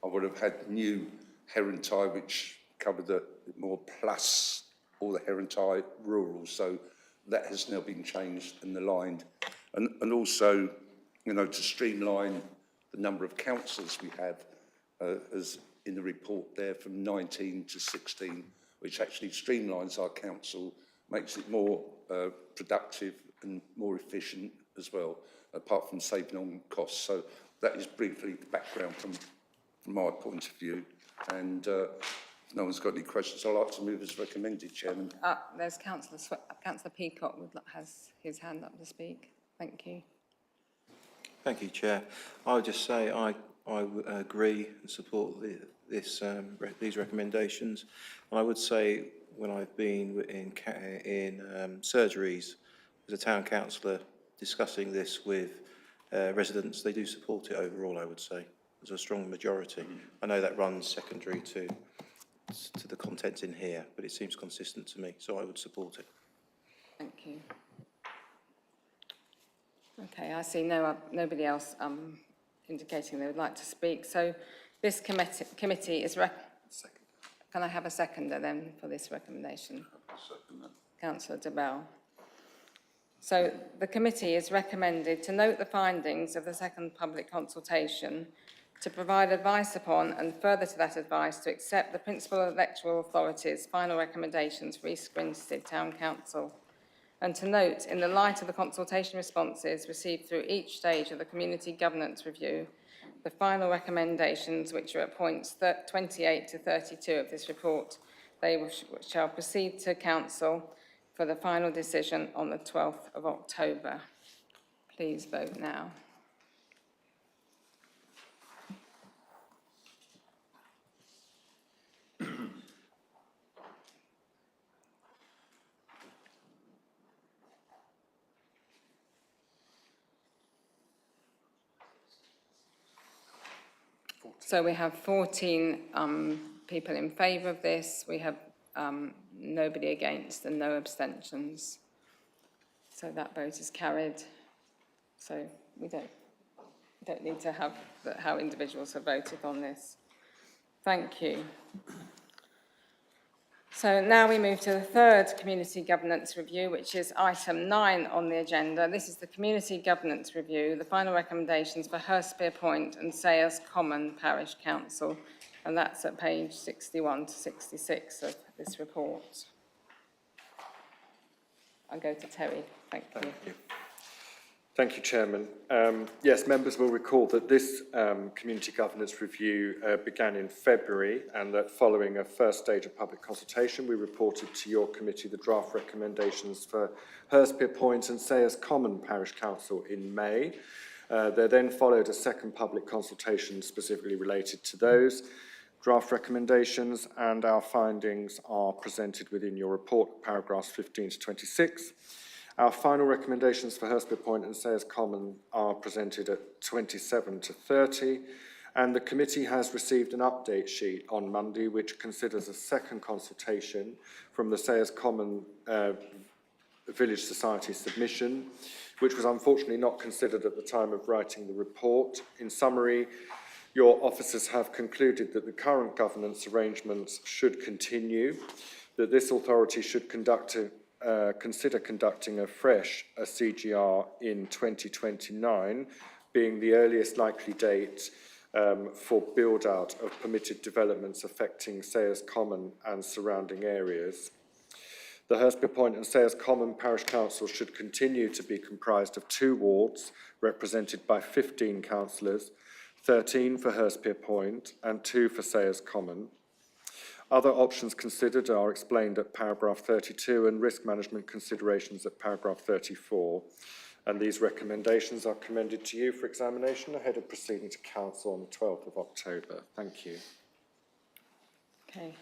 Speaker 5: I would have had new Herentide, which covered the more plus all the Herentide rural, so that has now been changed and aligned. And also, to streamline the number of councillors we have, as in the report there, from 19 to 16, which actually streamlines our council, makes it more productive and more efficient as well, apart from saving on costs. So that is briefly the background from my point of view. And if no one's got any questions, I'd like to move as recommended, Chairman.
Speaker 1: There's Councillor Peacock has his hand up to speak. Thank you.
Speaker 9: Thank you, Chair. I would just say I agree and support these recommendations. And I would say when I've been in surgeries as a town councillor discussing this with residents, they do support it overall, I would say. There's a strong majority. I know that runs secondary to the contents in here, but it seems consistent to me, so I would support it.
Speaker 1: Thank you. Okay, I see nobody else indicating they would like to speak. So this committee is... Can I have a seconder then for this recommendation?
Speaker 2: Second.
Speaker 1: Councillor de Bell. So the committee is recommended to note the findings of the second public consultation, to provide advice upon and further to that advice to accept the Principal Electoral Authority's final recommendations for East Grinstead Town Council, and to note, in the light of the consultation responses received through each stage of the Community Governance Review, the final recommendations, which are at points 28 to 32 of this report, shall proceed to Council for the final decision on the 12th of October. Please vote now. So we have 14 people in favour of this. We have nobody against and no abstentions. So that vote is carried. So we don't need to have how individuals have voted on this. Thank you. So now we move to the third Community Governance Review, which is item 9 on the agenda. This is the Community Governance Review, the final recommendations for Hurstpere Point and Sayers Common Parish Council, and that's at page 61 to 66 of this report. I'll go to Terry. Thank you.
Speaker 11: Thank you, Chairman. Yes, members will recall that this Community Governance Review began in February, and that following a first stage of public consultation, we reported to your committee the draft recommendations for Hurstpere Point and Sayers Common Parish Council in May. There then followed a second public consultation specifically related to those draft recommendations, and our findings are presented within your report, paragraphs 15 to 26. Our final recommendations for Hurstpere Point and Sayers Common are presented at 27 to 30, and the committee has received an update sheet on Monday which considers a second consultation from the Sayers Common Village Society submission, which was unfortunately not considered at the time of writing the report. In summary, your officers have concluded that the current governance arrangements should continue, that this authority should consider conducting a CGR in 2029, being the earliest likely date for build-out of permitted developments affecting Sayers Common and surrounding areas. The Hurstpere Point and Sayers Common Parish Council should continue to be comprised of 2 wards, represented by 15 councillors, 13 for Hurstpere Point and 2 for Sayers Common. Other options considered are explained at paragraph 32 and risk management considerations at paragraph 34. And these recommendations are commended to you for examination ahead of proceeding to Council on the 12th of October. Thank you.
Speaker 1: Okay.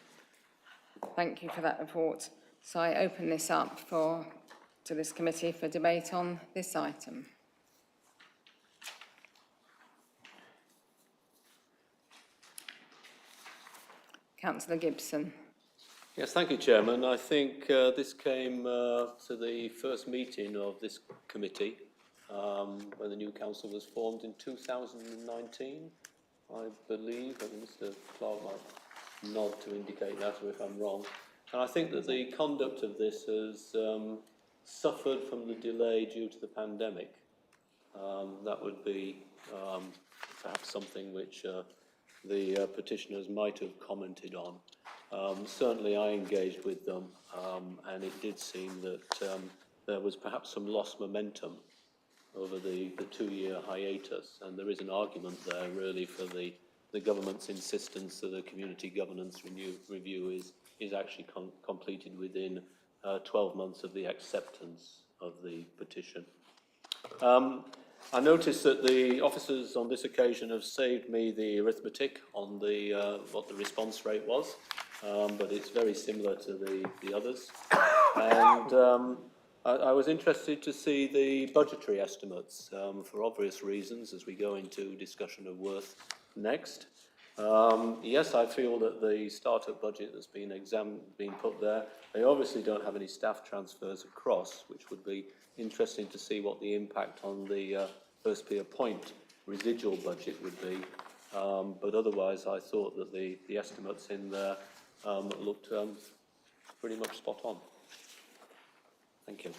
Speaker 1: Thank you for that report. So I open this up to this committee for debate on this item. Councillor Gibson.
Speaker 4: Yes, thank you, Chairman. I think this came to the first meeting of this committee when the new council was formed in 2019, I believe. And Mr. Clark might nod to indicate that, or if I'm wrong. And I think that the conduct of this has suffered from the delay due to the pandemic. That would be perhaps something which the petitioners might have commented on. Certainly I engaged with them, and it did seem that there was perhaps some lost momentum over the 2-year hiatus, and there is an argument there really for the government's insistence that a community governance review is actually completed within 12 months of the acceptance of the petition. I noticed that the officers on this occasion have saved me the arithmetic on what the response rate was, but it's very similar to the others. And I was interested to see the budgetary estimates for obvious reasons as we go into discussion of worth next. Yes, I feel that the startup budget that's been put there, they obviously don't have any staff transfers across, which would be interesting to see what the impact on the first Pier Point residual budget would be. But otherwise, I thought that the estimates in there looked pretty much spot on. Thank you.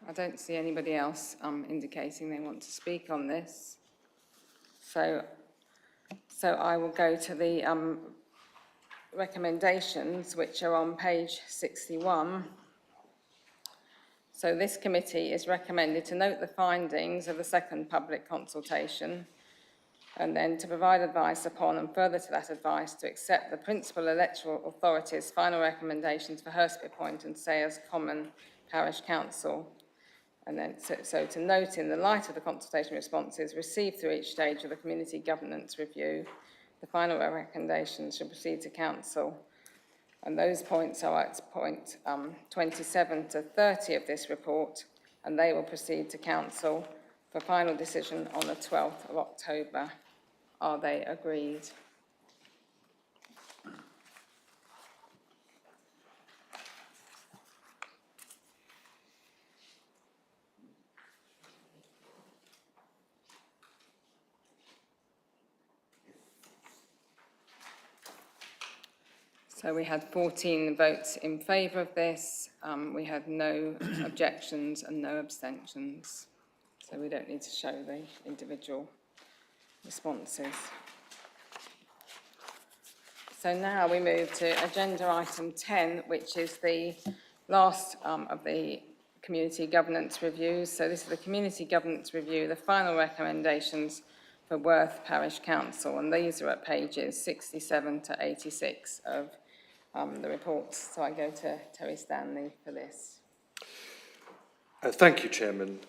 Speaker 1: I don't see anybody else indicating they want to speak on this. So I will go to the recommendations, which are on page 61. So this committee is recommended to note the findings of the second public consultation, and then to provide advice upon and further to that advice to accept the principal electoral authority's final recommendations for Hurstpit Point and Sayers Common Parish Council. And then so to note, in the light of the consultation responses received through each stage of the community governance review, the final recommendations should proceed to council. And those points are at point 27 to 30 of this report, and they will proceed to council for final decision on the 12th of October. Are they agreed? So we had 14 votes in favour of this. We had no objections and no abstentions. So we don't need to show the individual responses. So now we move to agenda item 10, which is the last of the community governance reviews. So this is the community governance review, the final recommendations for Worth Parish Council, and these are at pages 67 to 86 of the reports. So I go to Terry Stanley for this.
Speaker 11: Thank you, Chairman.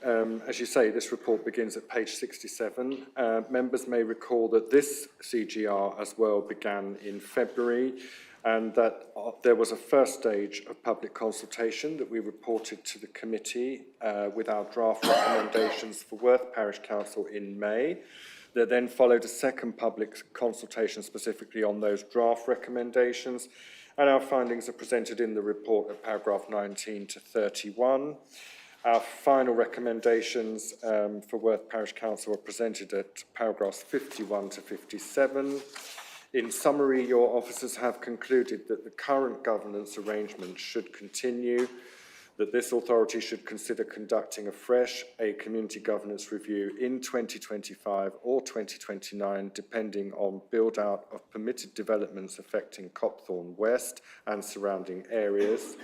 Speaker 11: As you say, this report begins at page 67. Members may recall that this CGR as well began in February, and that there was a first stage of public consultation that we reported to the committee with our draft recommendations for Worth Parish Council in May. There then followed a second public consultation specifically on those draft recommendations, and our findings are presented in the report at paragraph 19 to 31. Our final recommendations for Worth Parish Council are presented at paragraphs 51 to 57. In summary, your officers have concluded that the current governance arrangement should continue, that this authority should consider conducting a community governance review in 2025 or 2029, depending on build-out of permitted developments affecting Copthorne West and surrounding areas.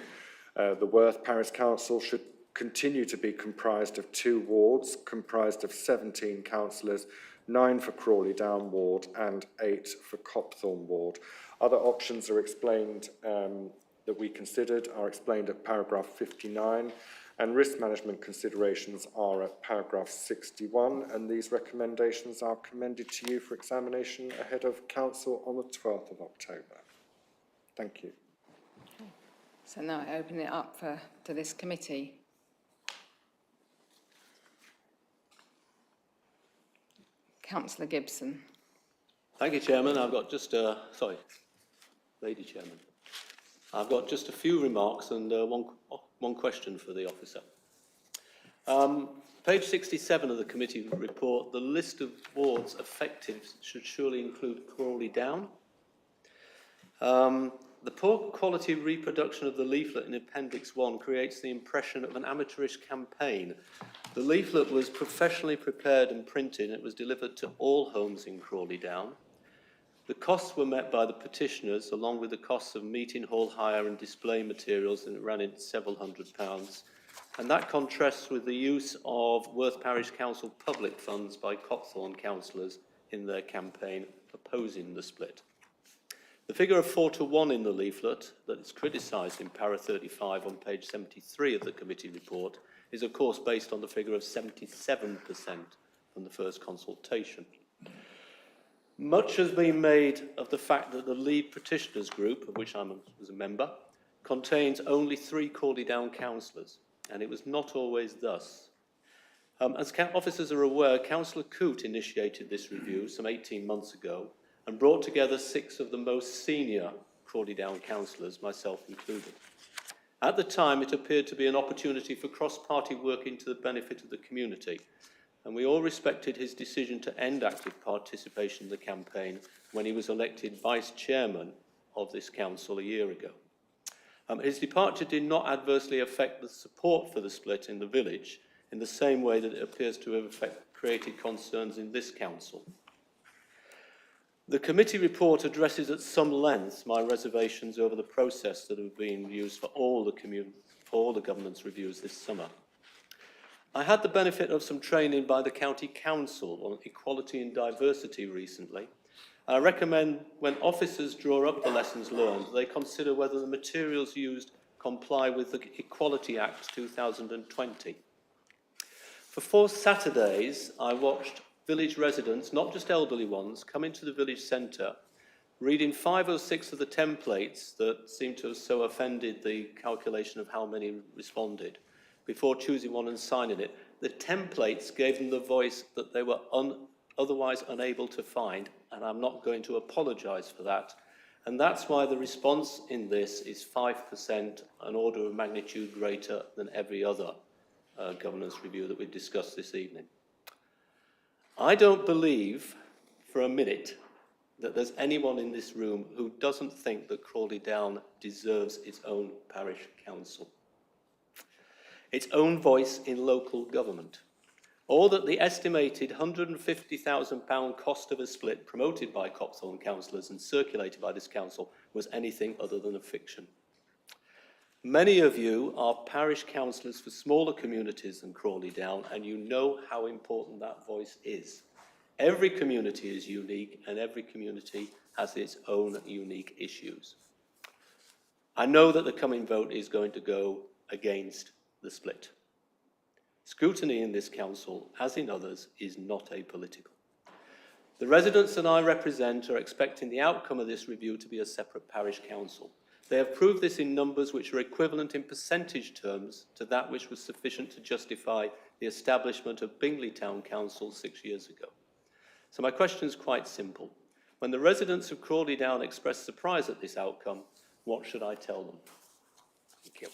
Speaker 11: The Worth Parish Council should continue to be comprised of 2 wards, comprised of 17 councillors, 9 for Crawley Down ward and 8 for Copthorne ward. Other options are explained that we considered are explained at paragraph 59, and risk management considerations are at paragraph 61, and these recommendations are commended to you for examination ahead of council on the 12th of October. Thank you.
Speaker 1: So now I open it up to this committee. Councillor Gibson.
Speaker 4: Thank you, Chairman. I've got just Lady Chairman. I've got just a few remarks and one question for the officer. Page 67 of the committee report, the list of wards affected should surely include Crawley Down. The poor quality reproduction of the leaflet in Appendix 1 creates the impression of an amateurish campaign. The leaflet was professionally prepared and printed, and it was delivered to all homes in Crawley Down. The costs were met by the petitioners, along with the costs of meeting hall hire and display materials, and it ran into several £100s. And that contrasts with the use of Worth Parish Council public funds by Copthorne councillors in their campaign opposing the split. The figure of 4-1 in the leaflet that is criticised in para 35 on page 73 of the committee report is of course based on the figure of 77% from the first consultation. Much has been made of the fact that the lead petitioners group, of which I was a member, contains only 3 Crawley Down councillors, and it was not always thus. As officers are aware, Councillor Coote initiated this review some 18 months ago and brought together 6 of the most senior Crawley Down councillors, myself included. At the time, it appeared to be an opportunity for cross-party working to the benefit of the community, and we all respected his decision to end active participation in the campaign when he was elected vice chairman of this council a year ago. His departure did not adversely affect the support for the split in the village in the same way that it appears to have created concerns in this council. The committee report addresses at some length my reservations over the process that have been used for all the governance reviews this summer. I had the benefit of some training by the County Council on equality and diversity recently. I recommend when officers draw up the lessons learned, they consider whether the materials used comply with the Equality Act 2020. For 4 Saturdays, I watched village residents, not just elderly ones, come into the village centre, reading 5 or 6 of the templates that seemed to have so offended the calculation of how many responded, before choosing one and signing it. The templates gave them the voice that they were otherwise unable to find, and I'm not going to apologise for that. And that's why the response in this is 5%, an order of magnitude greater than every other governance review that we've discussed this evening. I don't believe for a minute that there's anyone in this room who doesn't think that Crawley Down deserves its own parish council, its own voice in local government, or that the estimated £150,000 cost of a split promoted by Copthorne councillors and circulated by this council was anything other than a fiction. Many of you are parish councillors for smaller communities than Crawley Down, and you know how important that voice is. Every community is unique, and every community has its own unique issues. I know that the coming vote is going to go against the split. Scrutiny in this council, as in others, is not apolitical. The residents that I represent are expecting the outcome of this review to be a separate parish council. They have proved this in numbers which are equivalent in percentage terms to that which was sufficient to justify the establishment of Bingley Town Council 6 years ago. So my question is quite simple. When the residents of Crawley Down express surprise at this outcome, what should I tell them? Thank you.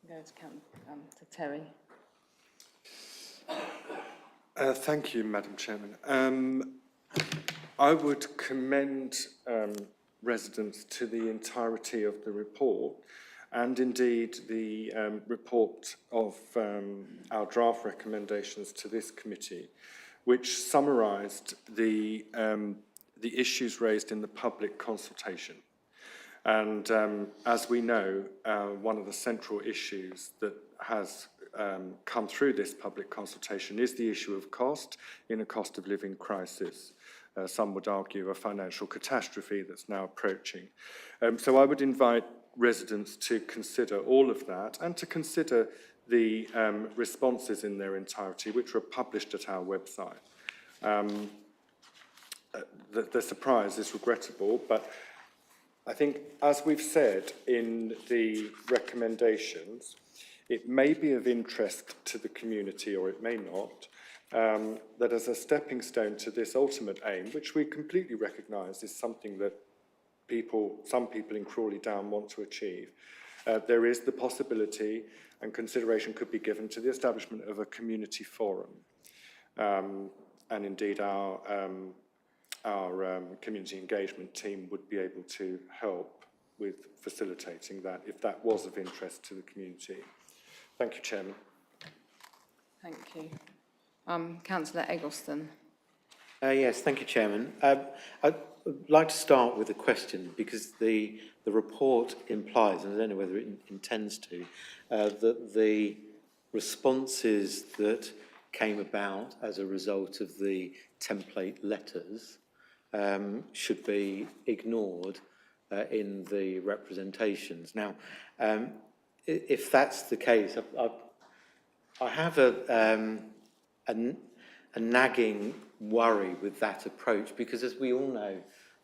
Speaker 1: Go to Terry.
Speaker 11: Thank you, Madam Chairman. I would commend residents to the entirety of the report, and indeed the report of our draft recommendations to this committee, which summarised the issues raised in the public consultation. And as we know, one of the central issues that has come through this public consultation is the issue of cost in a cost of living crisis. Some would argue a financial catastrophe that's now approaching. So I would invite residents to consider all of that and to consider the responses in their entirety, which were published at our website. The surprise is regrettable, but I think, as we've said in the recommendations, it may be of interest to the community, or it may not, that as a stepping stone to this ultimate aim, which we completely recognise is something that some people in Crawley Down want to achieve, there is the possibility and consideration could be given to the establishment of a community forum. And indeed our community engagement team would be able to help with facilitating that, if that was of interest to the community. Thank you, Chairman.
Speaker 1: Thank you. Councillor Eggleston.
Speaker 3: Yes, thank you, Chairman. I'd like to start with a question, because the report implies, and I don't know whether it intends to, that the responses that came about as a result of the template letters should be ignored in the representations. Now, if that's the case, I have a nagging worry with that approach, because as we all know,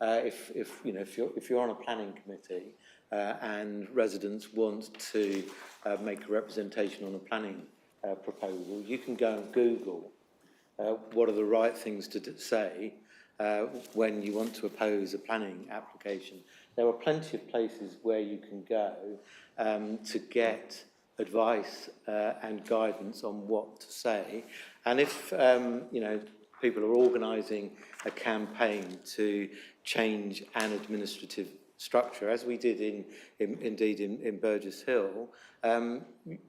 Speaker 3: if you're on a planning committee and residents want to make a representation on a planning proposal, you can go and Google what are the right things to say when you want to oppose a planning application. There are plenty of places where you can go to get advice and guidance on what to say. And if people are organising a campaign to change an administrative structure, as we did indeed in Burgess Hill,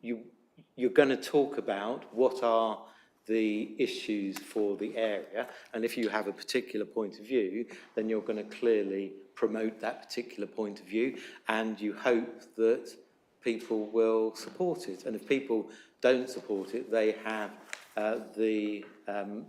Speaker 3: you're going to talk about what are the issues for the area, and if you have a particular point of view, then you're going to clearly promote that particular point of view, and you hope that people will support it. And if people don't support it, they have the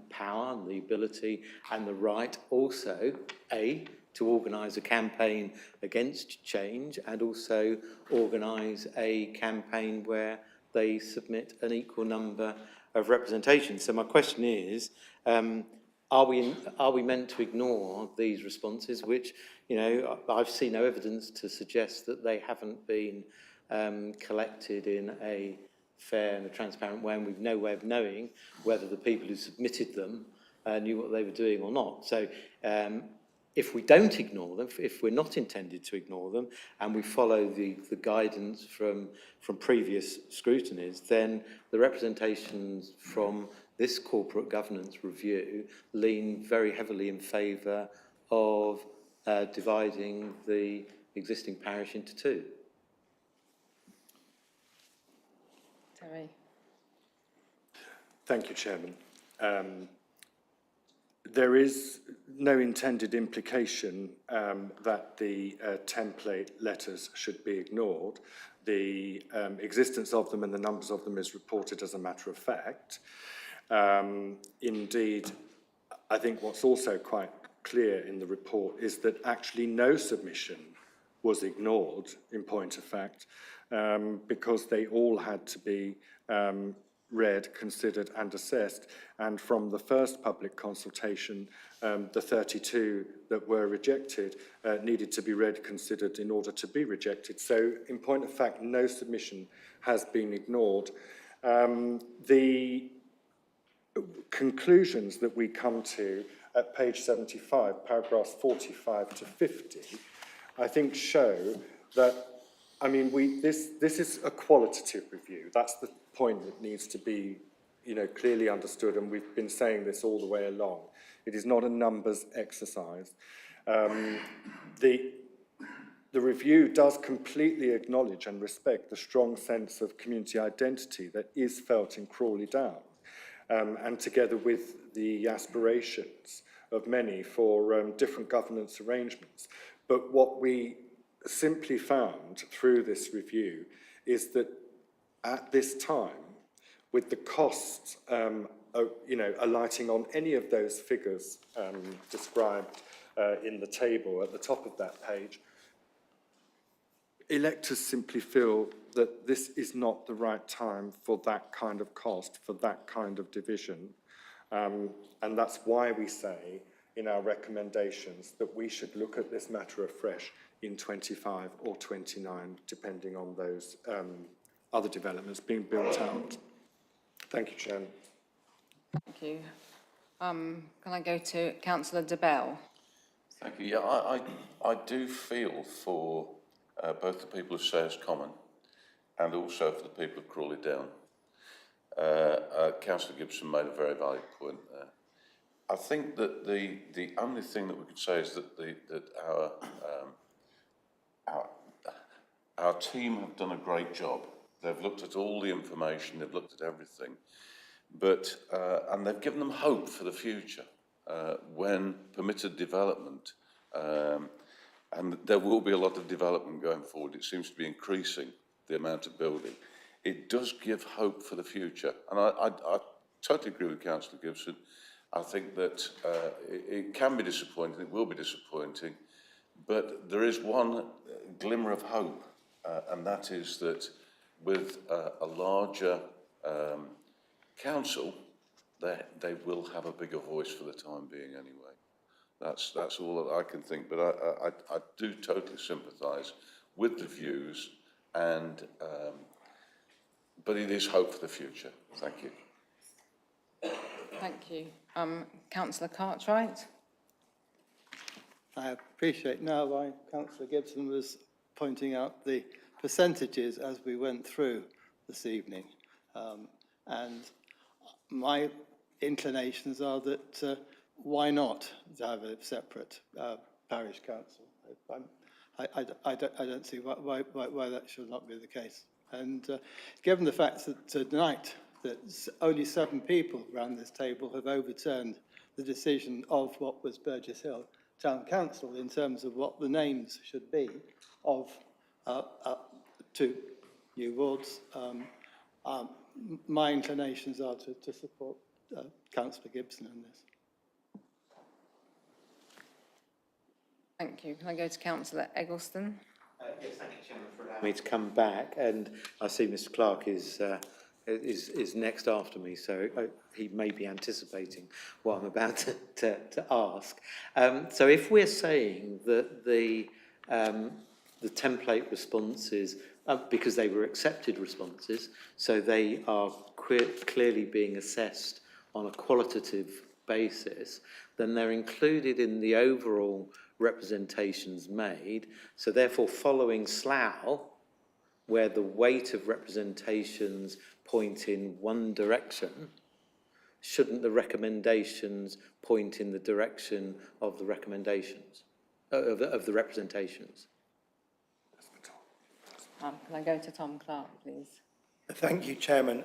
Speaker 3: power and the ability and the right also, to organise a campaign against change, and also organise a campaign where they submit an equal number of representations. So my question is, are we meant to ignore these responses, which, I've seen no evidence to suggest that they haven't been collected in a fair and a transparent way, and we've no way of knowing whether the people who submitted them knew what they were doing or not. So if we don't ignore them, if we're not intended to ignore them, and we follow the guidance from previous scrutinies, then the representations from this corporate governance review lean very heavily in favour of dividing the existing parish into two.
Speaker 1: Terry.
Speaker 11: Thank you, Chairman. There is no intended implication that the template letters should be ignored. The existence of them and the numbers of them is reported as a matter of fact. Indeed, I think what's also quite clear in the report is that actually no submission was ignored, in point of fact, because they all had to be read, considered and assessed, and from the first public consultation, the 32 that were rejected needed to be read, considered in order to be rejected. So in point of fact, no submission has been ignored. The conclusions that we come to at page 75, paragraphs 45 to 50, I think show that, this is a qualitative review. That's the point that needs to be, clearly understood, and we've been saying this all the way along. It is not a numbers exercise. The review does completely acknowledge and respect the strong sense of community identity that is felt in Crawley Down, and together with the aspirations of many for different governance arrangements. But what we simply found through this review is that at this time, with the costs, alighting on any of those figures described in the table at the top of that page, electors simply feel that this is not the right time for that kind of cost, for that kind of division. And that's why we say in our recommendations that we should look at this matter afresh in 25 or 29, depending on those other developments being built out. Thank you, Chairman.
Speaker 1: Thank you. Can I go to Councillor de Bell?
Speaker 2: Thank you. Yeah, I do feel for both the people of Sayers Common and also for the people of Crawley Down. Councillor Gibson made a very valid point there. I think that the only thing that we could say is that our our team have done a great job. They've looked at all the information, they've looked at everything, but, and they've given them hope for the future when permitted development, and there will be a lot of development going forward. It seems to be increasing the amount of building. It does give hope for the future, and I totally agree with Councillor Gibson. I think that it can be disappointing, it will be disappointing, but there is one glimmer of hope, and that is that with a larger council, they will have a bigger voice for the time being anyway. That's all that I can think, but I do totally sympathise with the views, and but it is hope for the future. Thank you.
Speaker 1: Thank you. Councillor Cartwright?
Speaker 15: I appreciate now why Councillor Gibson was pointing out the percentages as we went through this evening. And my inclinations are that why not have a separate parish council? I don't see why that should not be the case. And given the fact that tonight that only 7 people around this table have overturned the decision of what was Burgess Hill Town Council in terms of what the names should be of 2 new wards, my inclinations are to support Councillor Gibson in this.
Speaker 1: Thank you. Can I go to Councillor Eggleston?
Speaker 3: Yes, thank you, Chairman, for allowing me to come back. And I see Mr. Clark is next after me, so he may be anticipating what I'm about to ask. So if we're saying that the template responses, because they were accepted responses, so they are clearly being assessed on a qualitative basis, then they're included in the overall representations made. So therefore, following Slough, where the weight of representations point in one direction, shouldn't the recommendations point in the direction of the recommendations, of the representations?
Speaker 1: Can I go to Tom Clark, please?
Speaker 12: Thank you, Chairman.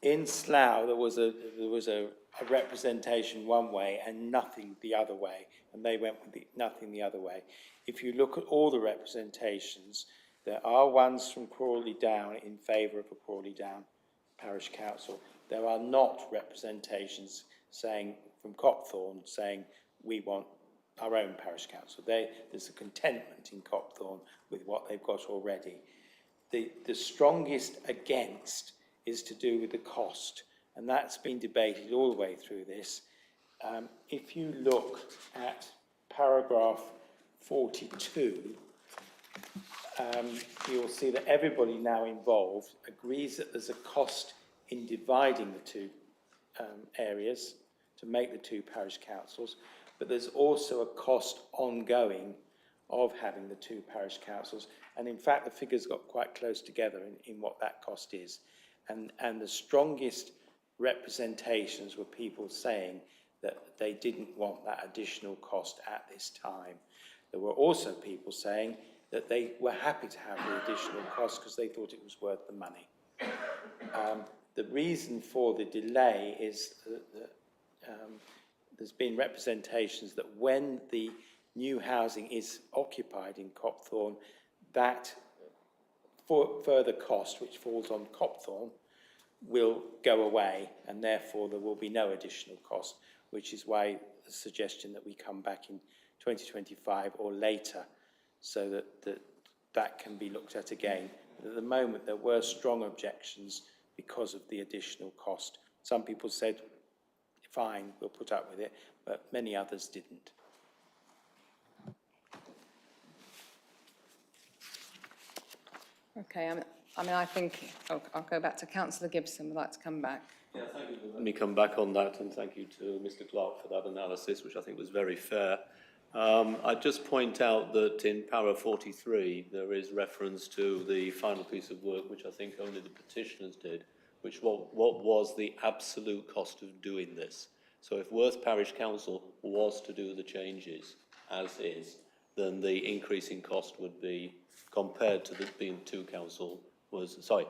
Speaker 12: In Slough, there was a representation one way and nothing the other way, and they went with nothing the other way. If you look at all the representations, there are ones from Crawley Down in favour of a Crawley Down Parish Council. There are not representations saying from Copthorne saying we want our own parish council. There's a contentment in Copthorne with what they've got already. The strongest against is to do with the cost, and that's been debated all the way through this. If you look at paragraph 42, you'll see that everybody now involved agrees that there's a cost in dividing the 2 areas to make the 2 parish councils, but there's also a cost ongoing of having the 2 parish councils, and in fact the figures got quite close together in what that cost is, and the strongest representations were people saying that they didn't want that additional cost at this time. There were also people saying that they were happy to have the additional cost because they thought it was worth the money. The reason for the delay is that there's been representations that when the new housing is occupied in Copthorne, that further cost, which falls on Copthorne, will go away, and therefore there will be no additional cost, which is why the suggestion that we come back in 2025 or later, so that can be looked at again. But at the moment, there were strong objections because of the additional cost. Some people said, fine, we'll put up with it, but many others didn't.
Speaker 1: Okay, I think I'll go back to Councillor Gibson. Would like to come back.
Speaker 4: Yeah, thank you. Let me come back on that, and thank you to Mr. Clark for that analysis, which I think was very fair. I'd just point out that in para 43, there is reference to the final piece of work, which I think only the petitioners did, which what was the absolute cost of doing this. So if Worth Parish Council was to do the changes as is, then the increase in cost would be compared to being two council was, sorry,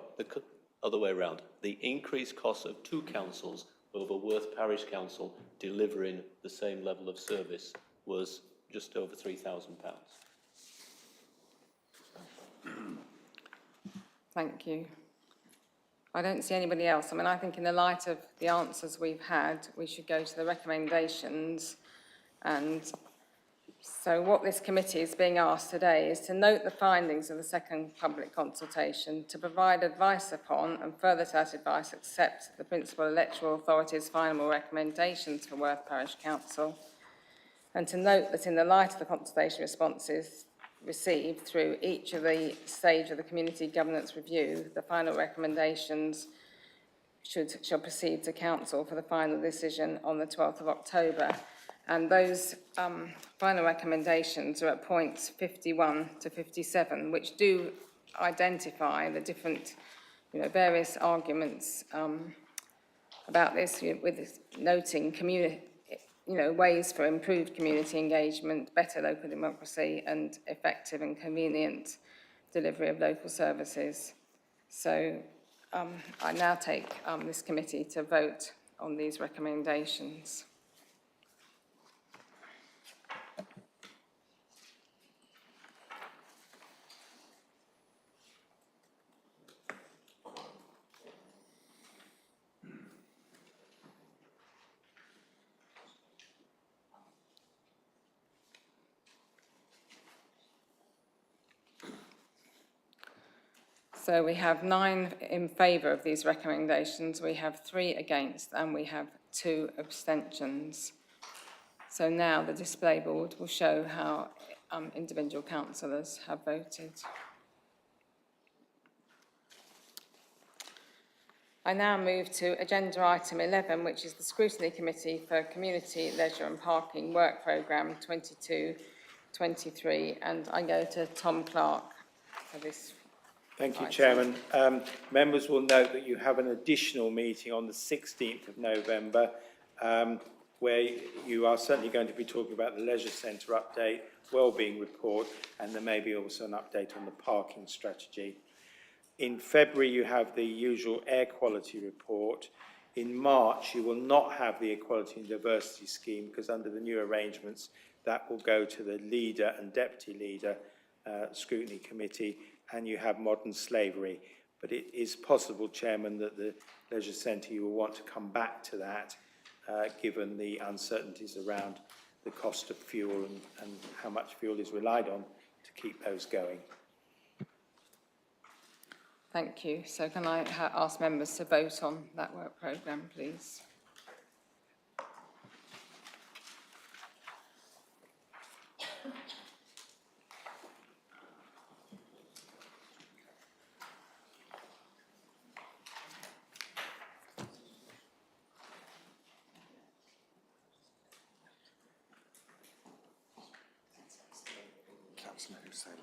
Speaker 4: other way around. The increased cost of two councils over Worth Parish Council delivering the same level of service was just over £3,000.
Speaker 1: Thank you. I don't see anybody else. I mean, I think in the light of the answers we've had, we should go to the recommendations. And so what this committee is being asked today is to note the findings of the second public consultation, to provide advice upon and further to that advice accept the Principal Electoral Authority's final recommendations for Worth Parish Council, and to note that in the light of the consultation responses received through each of the stage of the community governance review, the final recommendations shall proceed to council for the final decision on the 12th of October. And those final recommendations are at points 51 to 57, which do identify the different, various arguments about this, with noting ways for improved community engagement, better local democracy, and effective and convenient delivery of local services. So I now take this committee to vote on these recommendations. So we have 9 in favour of these recommendations, we have 3 against, and we have 2 abstentions. So now the display board will show how individual councillors have voted. I now move to agenda item 11, which is the Scrutiny Committee for Community, Leisure and Parking Work Programme 22-23, and I go to Tom Clark for this.
Speaker 12: Thank you, Chairman. Members will note that you have an additional meeting on the 16th of November, where you are certainly going to be talking about the Leisure Centre update, wellbeing report, and there may be also an update on the parking strategy. In February, you have the usual air quality report. In March, you will not have the Equality and Diversity Scheme, because under the new arrangements, that will go to the leader and deputy leader Scrutiny Committee, and you have modern slavery. But it is possible, Chairman, that the Leisure Centre, you will want to come back to that, given the uncertainties around the cost of fuel and how much fuel is relied on to keep those going.
Speaker 1: Thank you. So can I ask members to vote on that work programme, please?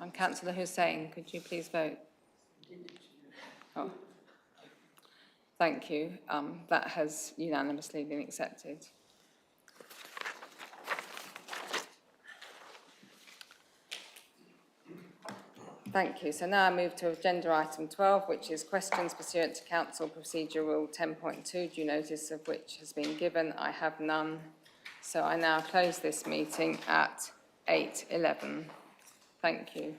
Speaker 1: And Councillor Hussain, could you please vote? Oh. Thank you. That has unanimously been accepted. Thank you. So now I move to agenda item 12, which is questions pursuant to Council Procedure Rule 10.2, due notice of which has been given. I have none. So I now close this meeting at 8:11. Thank you.